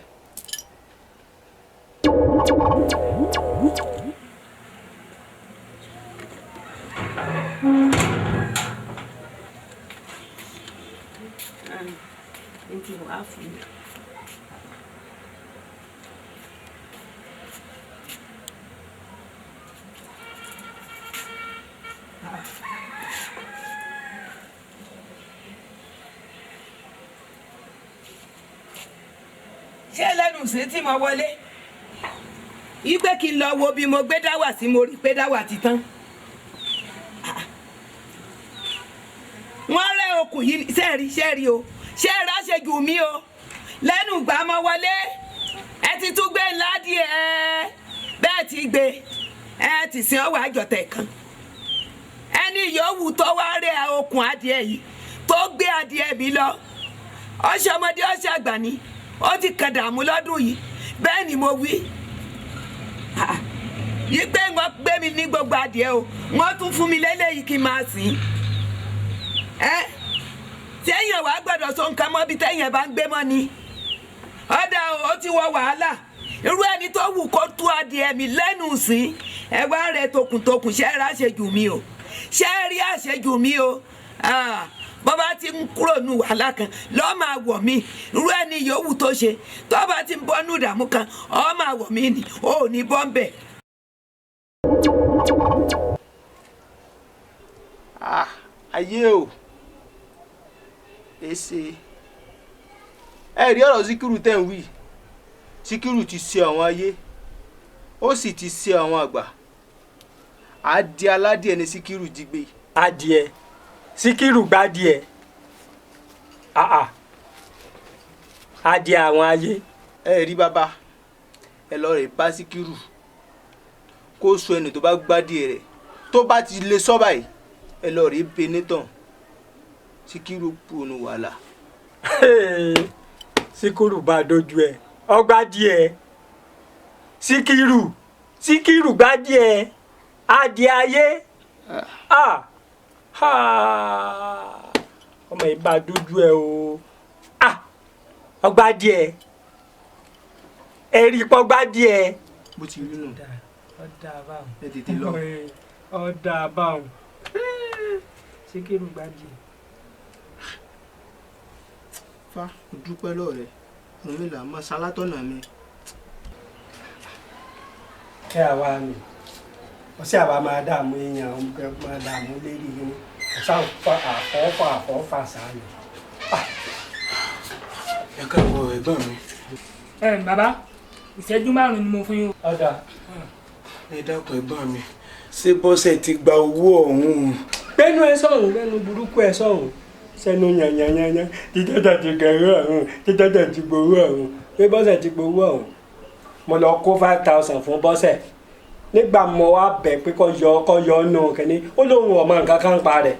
J: ṣé lẹ́nu sí tí mo wọlé ìgbé kí n lọ wo bí mo gbé dáwà sí mo rí pé dáwà ti tán wọ́n rẹ́ okùn yìí sẹ́ẹ̀rí o ṣé ẹ ráṣẹ́jù mi o lẹ́nu ìgbà mo wọlé ẹ ti tún gbé ńlá díẹ̀ bẹ́ẹ̀ ti gbé ẹ ti sin ọwọ́ àjọtẹ̀ kan ẹni yòówù tó wá rẹ́ okùn adìẹ yìí tó gbé adìẹ mi lọ ọṣẹ ọmọdé ọṣẹ àgbà ni ó ti kàn dààmú lọ́dún yìí bẹ́ẹ̀ ni mo wí yìí pé wọ́n gbé mi ní gbogbo adìẹ o wọ́n tún fún mi lélẹ́yìí kí n máa sìn tẹ́yìn wàá gbọ́dọ̀ so nǹkan mọ́ bí tẹ́yìn bá ń gbé mọ́ ni ọ̀dà ó ti wọ wàhálà irú ẹni tó wù kó tú adìẹ mi lẹ́nu sí ẹ wá rẹ tokùntokùn ṣe é ráṣejù mi o ṣe é rí àṣejù mi o bọ́bá ti ń kúrò nù wàhálà kan lọ́ọ́ máa wọ̀ mí irú ẹni yòówù tó ṣe tọ́ba ti ń bọ́ nù ìdààmú kan ọ́ máa wọ̀ mí ni ó ní bọ́m̀bẹ̀.
E: ayé o èsè ẹ rí ọ̀rọ̀ Síkírù tẹ̀ ń wí Síkírù ti ṣe àwọn ayé ó sì ti ṣe àwọn àgbà adìẹ aládìẹ ni Síkírù jí gbé.
F: adìẹ Síkírù gbádìẹ adìẹ àwọn ayé.
E: ẹ rí bàbá ẹ lọ rè bá Síkírù kó so ẹni tó bá gbádìẹ rẹ tó bá ti lè sọ báyìí ẹ lọ rè pe nítàn Síkírù pònú wàhálà.
F: Síkírù bá dojú ẹ ọgbádìẹ Síkírù gbádìẹ adìẹ ayé. ọmọ yìí bá dojú ẹ o ọgbà díẹ̀ ẹrí pọgbà díẹ̀.
E: bó ti rí nù.
F: ọ̀dà àbáwọn.
E: ẹ tètè lọ.
F: ọ̀dà àbáwọn. Síkírù gbà díẹ̀.
E: fa dúpẹ́ lọ́rẹ̀ ọ̀run mi là mọ́ sálátọ̀nà mi.
F: ẹ àwa mi ọsẹ àwa máa dààmú èèyàn máa dààmú lérí yín ọsàn àfọwọ́fà sáàyè.
C: ẹ káàbọ̀ ẹ̀gbọ́n mi.
B: bàbá ìṣẹ́jú márùn-ún ni mo fún yín.
F: ọ̀dà.
C: ẹ dákun ẹ̀gbọ́n mi ṣé bọ́sẹ̀ ti gba owó ọ̀hún.
F: gbẹ́nu ẹ sọ̀rọ̀ gbẹ́nu burúkú ẹ sọ̀rọ̀ sẹ́nu yànyànyànyàn títọ́jà ti gẹ̀rọ ọ̀hún títọ́jà ti gbowó ọ̀hún pé bọ́sẹ̀ ti gbowó ọ̀hún. mo lọ kó 5,000 fún bọ́sẹ̀ nígbà mo wá bẹ̀ pé kọ́ yọ nù kẹ́ni ó lóun ọmọ nǹkan kan pa rẹ̀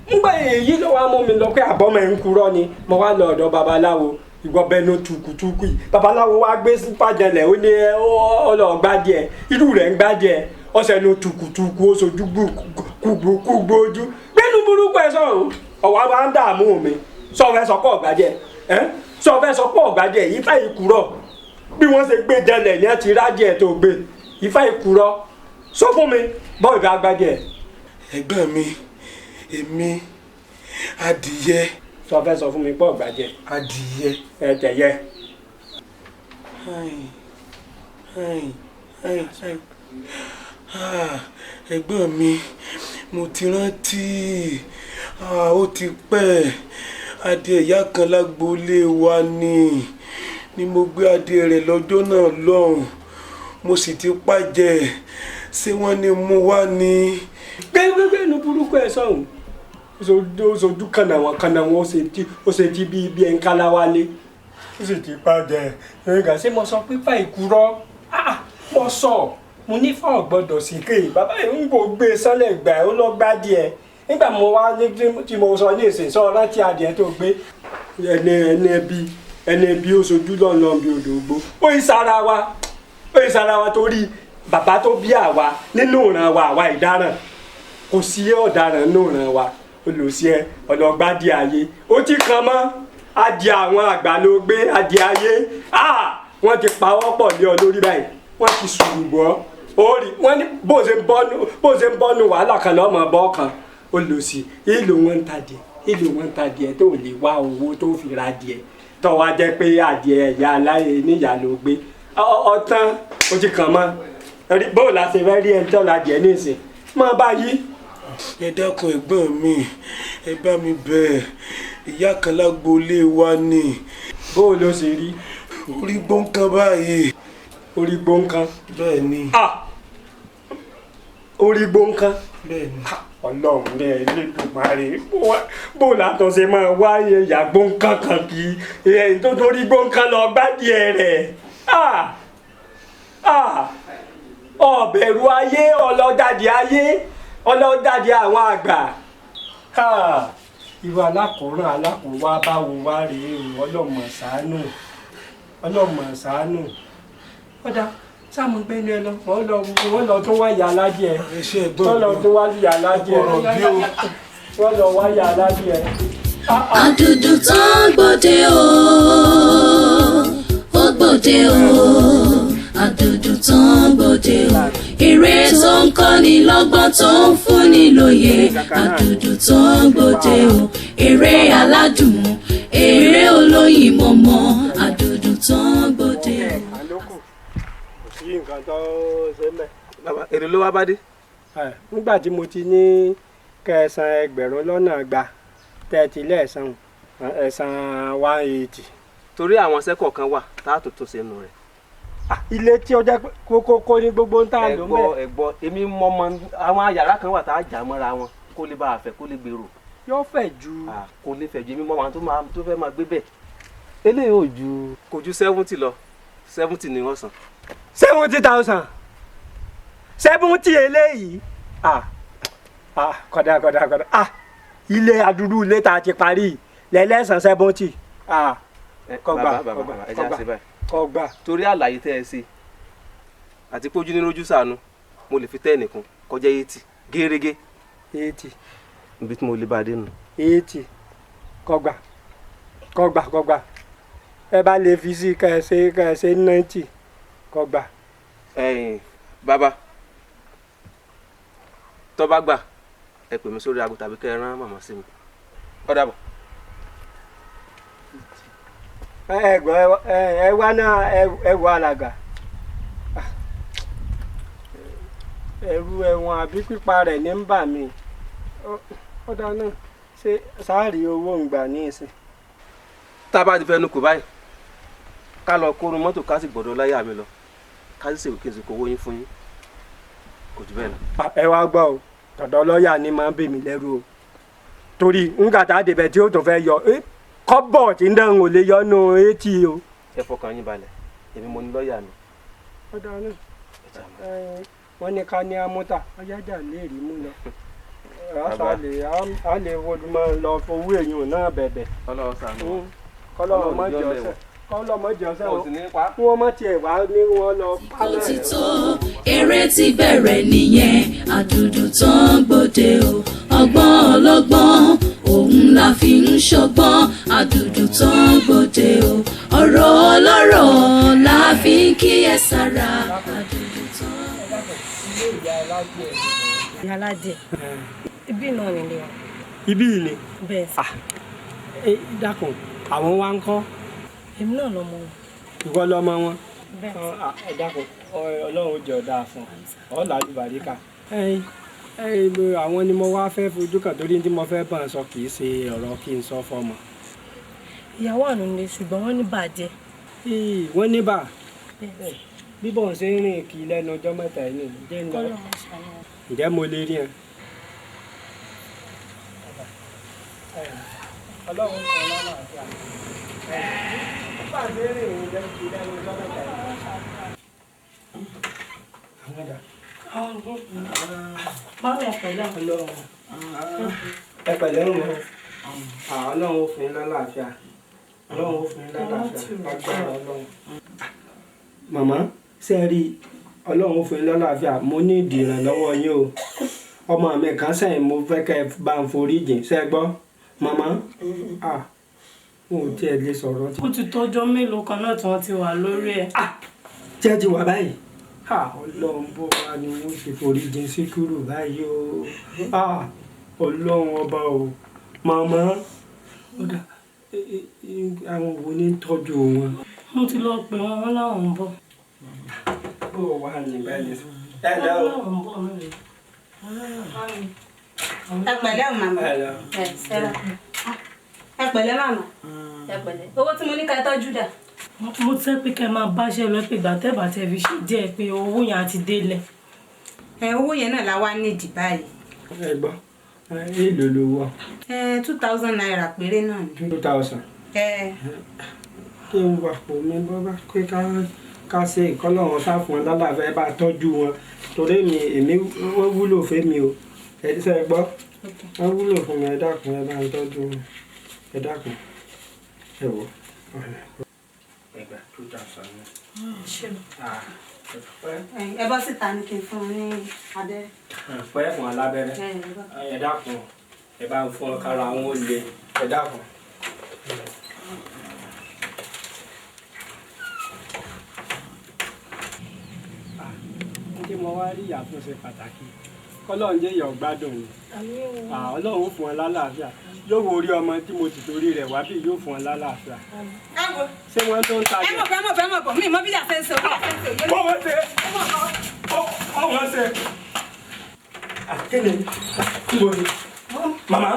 F: nígbà èyí ló wá mú mi lọ pé àbọ̀mọ̀ ń kúrọ́ ni mo wá lọ ọ̀dọ̀ babaláwo ìgbọ́ bẹnu tukutuku yìí babaláwo wá gbé pàjẹlẹ̀ ó ní ọlọ́ọ̀gbádìẹ irú rẹ̀ ń gbádìẹ ọ̀sẹ̀ nu tukutuku ó sojú kúgbó ojú gbẹ́nu burúkú ẹ̀ sọ̀rọ̀ ọ̀wá bá ń dààmú mi sọ̀fẹ́ sọ́kọ̀ ọ̀gbádìẹ sọ̀fẹ́ sọ́kọ̀ ọ̀gbádìẹ yìí fà ìkúrọ̀ bí wọ́n ṣe gbé dẹlẹ̀ ní ẹ ti rádìẹ tó gbé ìfà ìkúrọ̀ sọ fún mi bọ́ ìfẹ́ agbádìẹ.
C: ẹ̀gbọ́n mi èmi adìyẹ.
F: sọfẹ́ sọ fún mi pọ̀ gbàjẹ́.
C: adìyẹ.
F: ẹ̀tẹ̀yẹ.
C: ẹ̀gbọ́n mi mo ti rántí ó ti pẹ́ adìẹ ìyá kan lágboolé wa ni mo gbé adìẹ rẹ̀ lọ́jọ́ náà lọ́hùn mo sì ti pàjẹ́ ṣé wọ́n ní mú wá ni.
F: gbẹ́gbẹ́gbẹ́ ní burúkú ẹ̀ sọ̀hún oṣooju kànáwọn ó ṣe ti bí ẹ̀ ń kálá wálé ó sì ti pàjẹ́ ẹ̀rìngà ṣé mo sọ pé fà ìkúrọ́ mo sọ mo ní fà ọ̀gbọ́dọ̀ sí kéè bàbá yìí ń gbò gbé sánlẹ̀ gbà ó lọ gbá díẹ̀ nígbà mo wá ní tí mo sọ ní ìsìn sọ rántí adìẹ tó gbé ẹni ẹbí ó sojú lọ́nà bí odògbó ó ìsara wa torí bàbá tó bí àwa nínú ìran wa àwa ìdáràn kò sí ọ̀daràn nínú ìran wa olùsí ẹ ọlọ́gbádìí ayé ó ti kàn mọ́ adìẹ àwọn àgbà ló gbé adìẹ ayé wọ́n ti pawọ́ pọ̀ lé ọ lórí báyìí wọ́n ti ṣùgbọ́ orí wọ́n ní bó ṣe ń bọ́nu wàhálà kan lọ́mọ bọ́ kan olùsí ìlú wọn ń tadìẹ tó lè wá owó tó fi ra adìẹ tó wá jẹ́ pé adìẹ ẹ̀yà aláyé níyà ló gbé ọ̀tán ó ti kàn mọ́ bó la ṣe fẹ́ rí ẹni tó la jẹ́ nísìn máa bá yí.
C: ẹ dákun ẹ̀gbọ́n mi ẹ bá mi bẹ̀ ìyá kan lágboolé wa ni.
F: bó ló ṣe rí.
C: orí gbóǹkan báyìí.
F: orí gbóǹkan.
C: bẹ́ẹ̀ ni.
F: orí gbóǹkan.
C: bẹ́ẹ̀ ni.
F: ọlọ́run ní Ẹlẹ́dùmarè bó látọ̀ ṣe máa wáyé ìyá gbóǹkan kan kí ẹ̀yìn tó torí gbóǹkan lọ gbádìẹ rẹ̀. ọ̀bẹ̀rù ayé ọlọ́dàdì àwọn àgbà irú alákòóràn alákòówá báwo wá rèé ọlọ́mọ ṣàánú ọ̀dà sáàmù gbẹ́nu ẹ lọ wọ́n lọ tó wáyà aládìẹ wọ́n lọ tó wáyà aládìẹ wọ́n lọ wáyà aládìẹ.
A: Adunduntan gbòde o ó gbòde o Adunduntan gbòde o eré tó ń kọ́ni lọ́gbọ́n tó ń fúnni lóye Adunduntan gbòde o eré aládùn eré olóyin mọ̀mọ́ Adunduntan gbòde o.
F: kò sí nǹkan tó ṣe mẹ́.
D: bàbá èrè ló wá bá dé.
F: nígbà tí mo ti ní kẹsàn ẹgbẹ̀rún lọ́nà gba tẹ́tí lẹ́ẹ̀sán ẹ̀sán 180.
D: torí àwọn sẹ́kọ̀ọ́ kan wà tá a tó tó sẹ́nu rẹ̀.
F: ilé tí ó jẹ́ kókó ní gbogbo ń tà ló mẹ́.
D: ẹ̀gbọ́ èmi mọ́mọ́ àwọn yàrá kan wà tá a jà mọ́ra wọn kó lè bá a fẹ́ kó lè gbèrò.
F: yóò fẹ̀ ju.
D: kó lè fẹ̀ ju èmi mọ́mọ́ àwọn tó fẹ́ máa gbé bẹ́ẹ̀. eléyìí ò ju kò ju 70 lọ 70 ni wọ́n san.
F: 70,000 70 eléyìí kódà ilé àdúrú ilé tá a ti parí lẹ́lẹ́sàn 70 kọgbà
D: torí àlàyé tẹ́ ẹ ṣe àti pójú ní lójú sànú mo lè fi tẹ́ ẹnìkan kọjá 80 gẹ́rẹ́gẹ́
F: 80
D: níbi tí mo lè bá a dé nù.
F: 80 kọgbà ẹ bá lè fi sí kẹsẹ 90 kọgbà.
D: bàbá tó bá gbà ẹ pè mí sórí aago tàbí kẹ́ ẹ rán màmá sí mi ó dàbọ̀.
F: ẹ wá náà ẹ wọ alàgà ẹrù ẹ̀wọ̀n àbí pípa rẹ̀ ní ń bà mí ó dáná ṣe sáàrí owó ń gbà ní ìsìn.
D: tá a bá ti fẹ́ nu kò báyìí ká lọ kórun mọ́tò ká sì gbọ́dọ̀ láyà mi lọ ká sì ṣèwé kí n sì kówó yín fún yín kò jù bẹ́ẹ̀ lọ.
F: ẹ wá gbọ́ o tọ̀dọ̀ lọ́ọ̀yà ni máa ń bè mí lẹ́rù o torí ńgbà tá a débẹ̀ tí ó tó fẹ́ yọ kọ́bọ̀ tí ń dán ò lè yọnu 80 o.
D: ẹ fọkàn yín balẹ̀ èmi mo ní lọ́ọ̀yà mi
F: ọ̀dà náà wọ́n ní ká ní amúta ọ̀yájà lè rí mú lọ. a lè wọlúmọ lọ fowó èèyàn náà bẹ̀bẹ̀. kọ́lọ́mọ mọ́jọ ọ̀sẹ̀ wọn mọ́ tiẹ̀ wá ní wọn lọ.
A: òtítọ́ eré ti bẹ̀rẹ̀ nìyẹn àdùdù tán gbòde o ọgbọ́n ọlọ́gbọ́n òun la fi ń ṣọgbọ́n àdùdù tán gbòde o ọ̀rọ̀ ọlọ́rọ̀ la fi ń kíyèsára àdùdù tán.
K: ìyá aládìẹ ibi náà nílé wa.
F: ibi yìí ni.
K: bẹ́ẹ̀
F: sì. dákun àwọn wa ń kọ́.
K: èmi náà lọmọ wọn.
F: ìwọ lọmọ wọn.
K: bẹ́ẹ̀
F: dákun ọlọ́run jẹ́ ọ̀dà fún ọ làjú bàríkà. àwọn ni mo wá fẹ́ fojú kàn torí tí mo fẹ́ bá ń sọ kì í ṣe ọ̀rọ̀ kí n sọ fọmọ.
K: ìyàwó àná ni ṣùgbọ́n wọ́n ní bàjẹ́.
F: wọ́n ní bà bíbọ̀ ń ṣe ń rìn kí lẹ́nu ọjọ́ mẹ́ta ẹ̀ nìyí jẹ́ ń lọ. ǹjẹ́ mo lè rí ẹ. ọlọ́run kan lọ́nà àti àná. bíbọ̀ ń ṣe ń rìn kí lẹ́nu ọjọ́ mẹ́ta ẹ̀ nìyí.
K: báwo ẹ pẹ̀lẹ́
F: ọlọ́run ẹ pẹ̀lẹ́ ń wọ ọlọ́run ó fún yín lálàáfíà ọlọ́run ó fún yín lálàáfíà agbára ọlọ́run. màmá ṣe rí ọlọ́run ó fún yín lálàáfíà mo ní ìdí ìrànlọ́wọ́ yín o ọmọ mi kan sẹ́yìn mo fẹ́ kẹ́ ẹ bá ń forí jìn ṣe gbọ́ màmá mo ò tiẹ̀ lè sọ̀rọ̀.
K: ó ti tọ́jọ́ mélòó kan náà tí wọ́n ti wà lórí ẹ̀.
F: tí ẹ ti wà báyìí ọlọ́run bó wá ni wọ́n ṣe forí jìn Síkírù báyìí o ọlọ́run ọba o màmá àwọn wo ní tọ́jú wọn.
K: mo ti lọ pè wọn láwọn ń bọ̀.
F: bó o wà ní báyìí.
K: ẹ pẹ̀lẹ́ màmá ẹ pẹ̀lẹ́ màmá ẹ pẹ̀lẹ́ owó tí mo ní ká tọ́jú dà. mo tẹ́ pé kẹ́ máa báṣẹ́ lọ pé ìgbà tẹ́bà tẹ́ fi ṣe díẹ̀ pé owó yẹn á ti délẹ̀.
L: owó yẹn náà la wá nídìí báyìí.
F: ẹ gbọ́ èèlò ló wọ.
L: 2,000 naira péré náà ni.
F: 2,000. kí n wà pò mí bọ́ bá pé ká ṣe ìkọ́lọ́run sá fún wọn lálàáfẹ́ bá tọ́jú wọn torí èmi wọ́n wúlò fẹ́mi o ẹ ṣe gbọ́ wọ́n wúlò fún mi ẹ dákun ẹ bá ń tọ́jú wọn ẹ dákun ẹ wò ẹgbẹ́ 2,000 ni.
L: ẹ bọ́ síta ní kí n fún un ní abẹ́rẹ́.
F: fẹ́ fún alábẹ́rẹ́ ẹ dákun ẹ bá ń fún kára àwọn olè ẹ dákun. tí mo wá rí ìyàtọ̀ ṣe pàtàkì kọ́lọ́run jẹ́ ìyọ̀ gbádùn ni ọlọ́run fún ọ lálàáfíà yóò wo orí ọmọ tí mo ti torí rẹ̀ wá bí yóò fún ọ lálàáfíà. ṣé wọ́n tó ń tajà.
L: ẹ mọ̀ bọ̀ mi mọ bí yàtọ̀ ń sọ bí yàtọ̀ ń sọ.
F: bọ́wọ́ ṣe bọ́wọ́ ṣe. kéde kíbo ni màmá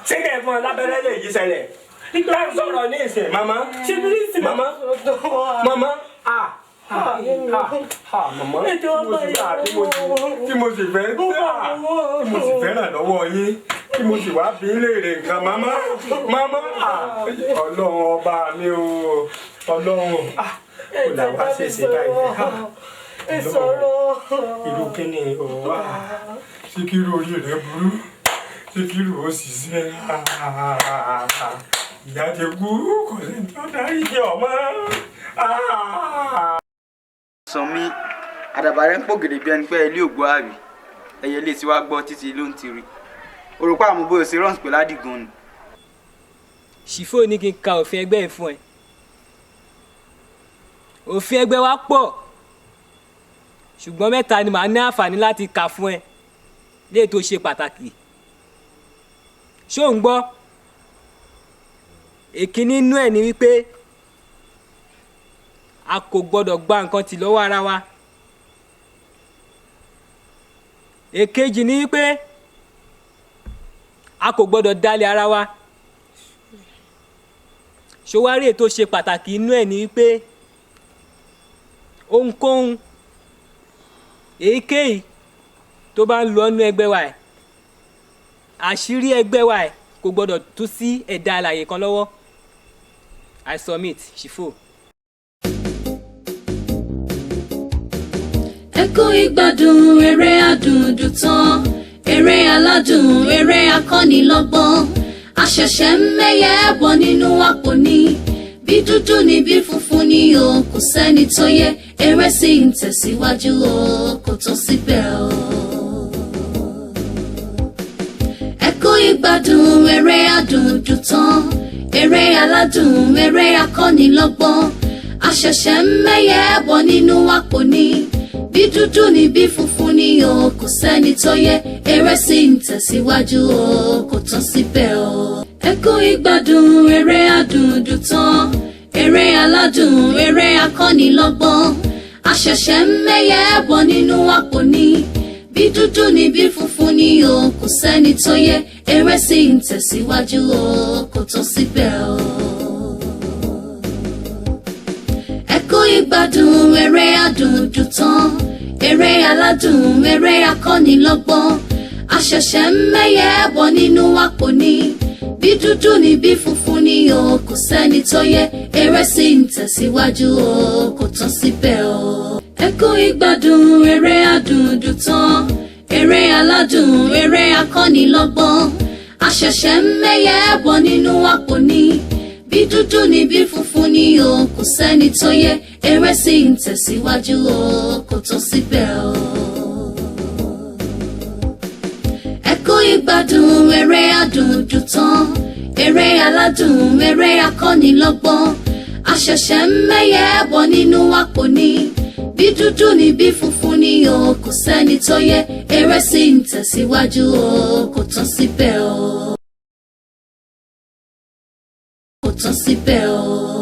F: ṣé kẹ́ ẹ fún ọ lábẹ́rẹ́ lè yí ṣẹlẹ̀ láì sọ̀rọ̀ ní ìsìn màmá màmá màmá tí mo sì fẹ́ràn lọ́wọ́ yín tí mo sì wá bí léèrè nǹkan màmá ọlọ́run ọba mi o ọlọ́run kò là wá ṣèṣe báyìí ìlú kínní o Síkírù orí rẹ burú Síkírù ó sì ṣe ìyá ti kú kò sí ní tó dárí jẹ ọmọ.
G: Sànmí àdàbà rẹ̀ ń pò gèdè bí ẹni pé ilé ògbó àrí ẹyẹ lè ti wá gbọ́ títí ló ń tiri òrùpá àmọ́ bóyá ṣe rọ́ǹsì pẹ̀lú àdìgún ni.
M: ṣìfò ní kí n ka òfin ẹgbẹ́ yìí fún ẹ òfin ẹgbẹ́ wa pọ̀ ṣùgbọ́n mẹ́ta ni màá ní àǹfààní láti kà fún ẹ léè tó ṣe pàtàkì ṣó ń gbọ́ èkíní inú ẹ̀ ni wípé a kò gbọdọ̀ gba nǹkan tì lọ́wọ́ ara wa èkejì ni wípé a kò gbọdọ̀ dalẹ̀ ara wa ṣòwárí ètò ṣe pàtàkì inú ẹ̀ ni wípé ohunkóhun èyíkéyìí tó bá ń lọ ọ́nú ẹgbẹ́ wa ẹ̀ àṣírí ẹgbẹ́ wa ẹ̀ kò gbọdọ̀ tú sí ẹ̀dá alàyè kan lọ́wọ́ I submit ṣìfò.
A: kú ìgbádùn eré Adunduntan, eré aládùn, eré akọ́nilọ́gbọ́n. Àṣẹ̀ṣẹ̀ ń mẹ́yẹ bọ̀ nínú àpò ni, bí dúdú ni bí funfun ni o, kò sẹ́ni tó yẹ. Eré sì ń tẹ̀síwájú o, kò tán síbẹ̀ o. Ẹ kú ìgbádùn eré Adunduntan, eré aládùn, eré akọ́nilọ́gbọ́n. Àṣẹ̀ṣẹ̀ ń mẹ́yẹ bọ̀ nínú àpò ni, bí dúdú ni bí funfun ni o, kò sẹ́ni tó yẹ. Eré sì ń tẹ̀síwájú o, kò tán síbẹ̀ o. Ẹ kú ìgbádùn eré Adunduntan, eré aládùn, eré akọ́nilọ́gbọ́n. Àṣẹ̀ṣẹ̀ ń mẹ́yẹ bọ̀ nínú àpò ni, bí dúdú ni bí funfun ni o, kò sẹ́ni tó yẹ. Eré sì ń tẹ̀síwájú o, kò tán síbẹ̀ o. Ẹ kú ìgbádùn eré Adunduntan, eré aládùn, eré akọ́nilọ́gbọ́n. Àṣẹ̀ṣẹ̀ ń mẹ́yẹ bọ̀ nínú àpò ni, bí dúdú ni bí funfun ni o, kò sẹ́ni tó yẹ. Eré sì ń tẹ̀síwájú o, kò tán síbẹ̀ o. Ẹ kú ìgbádùn eré Adunduntan, eré aládùn, eré akọ́nilọ́gbọ́n. Àṣẹ̀ṣẹ̀ ń mẹ́yẹ bọ̀ nínú àpò ni, bí dúdú ni bí funfun ni o, kò sẹ́ni tó yẹ. Eré sì ń tẹ̀síwájú o, kò tán síbẹ̀ o. Ẹ kú ìgbádùn eré Adunduntan, eré aládùn, eré akọ́nilọ́gbọ́n. Àṣẹ̀ṣẹ̀ ń mẹ́yẹ bọ̀ nínú àpò ni, bí dúdú ni bí funfun ni o, kò sẹ́ni tó yẹ. Eré sì ń tẹ̀síwájú o, kò tán síbẹ̀ o. Kò tán síbẹ̀ o.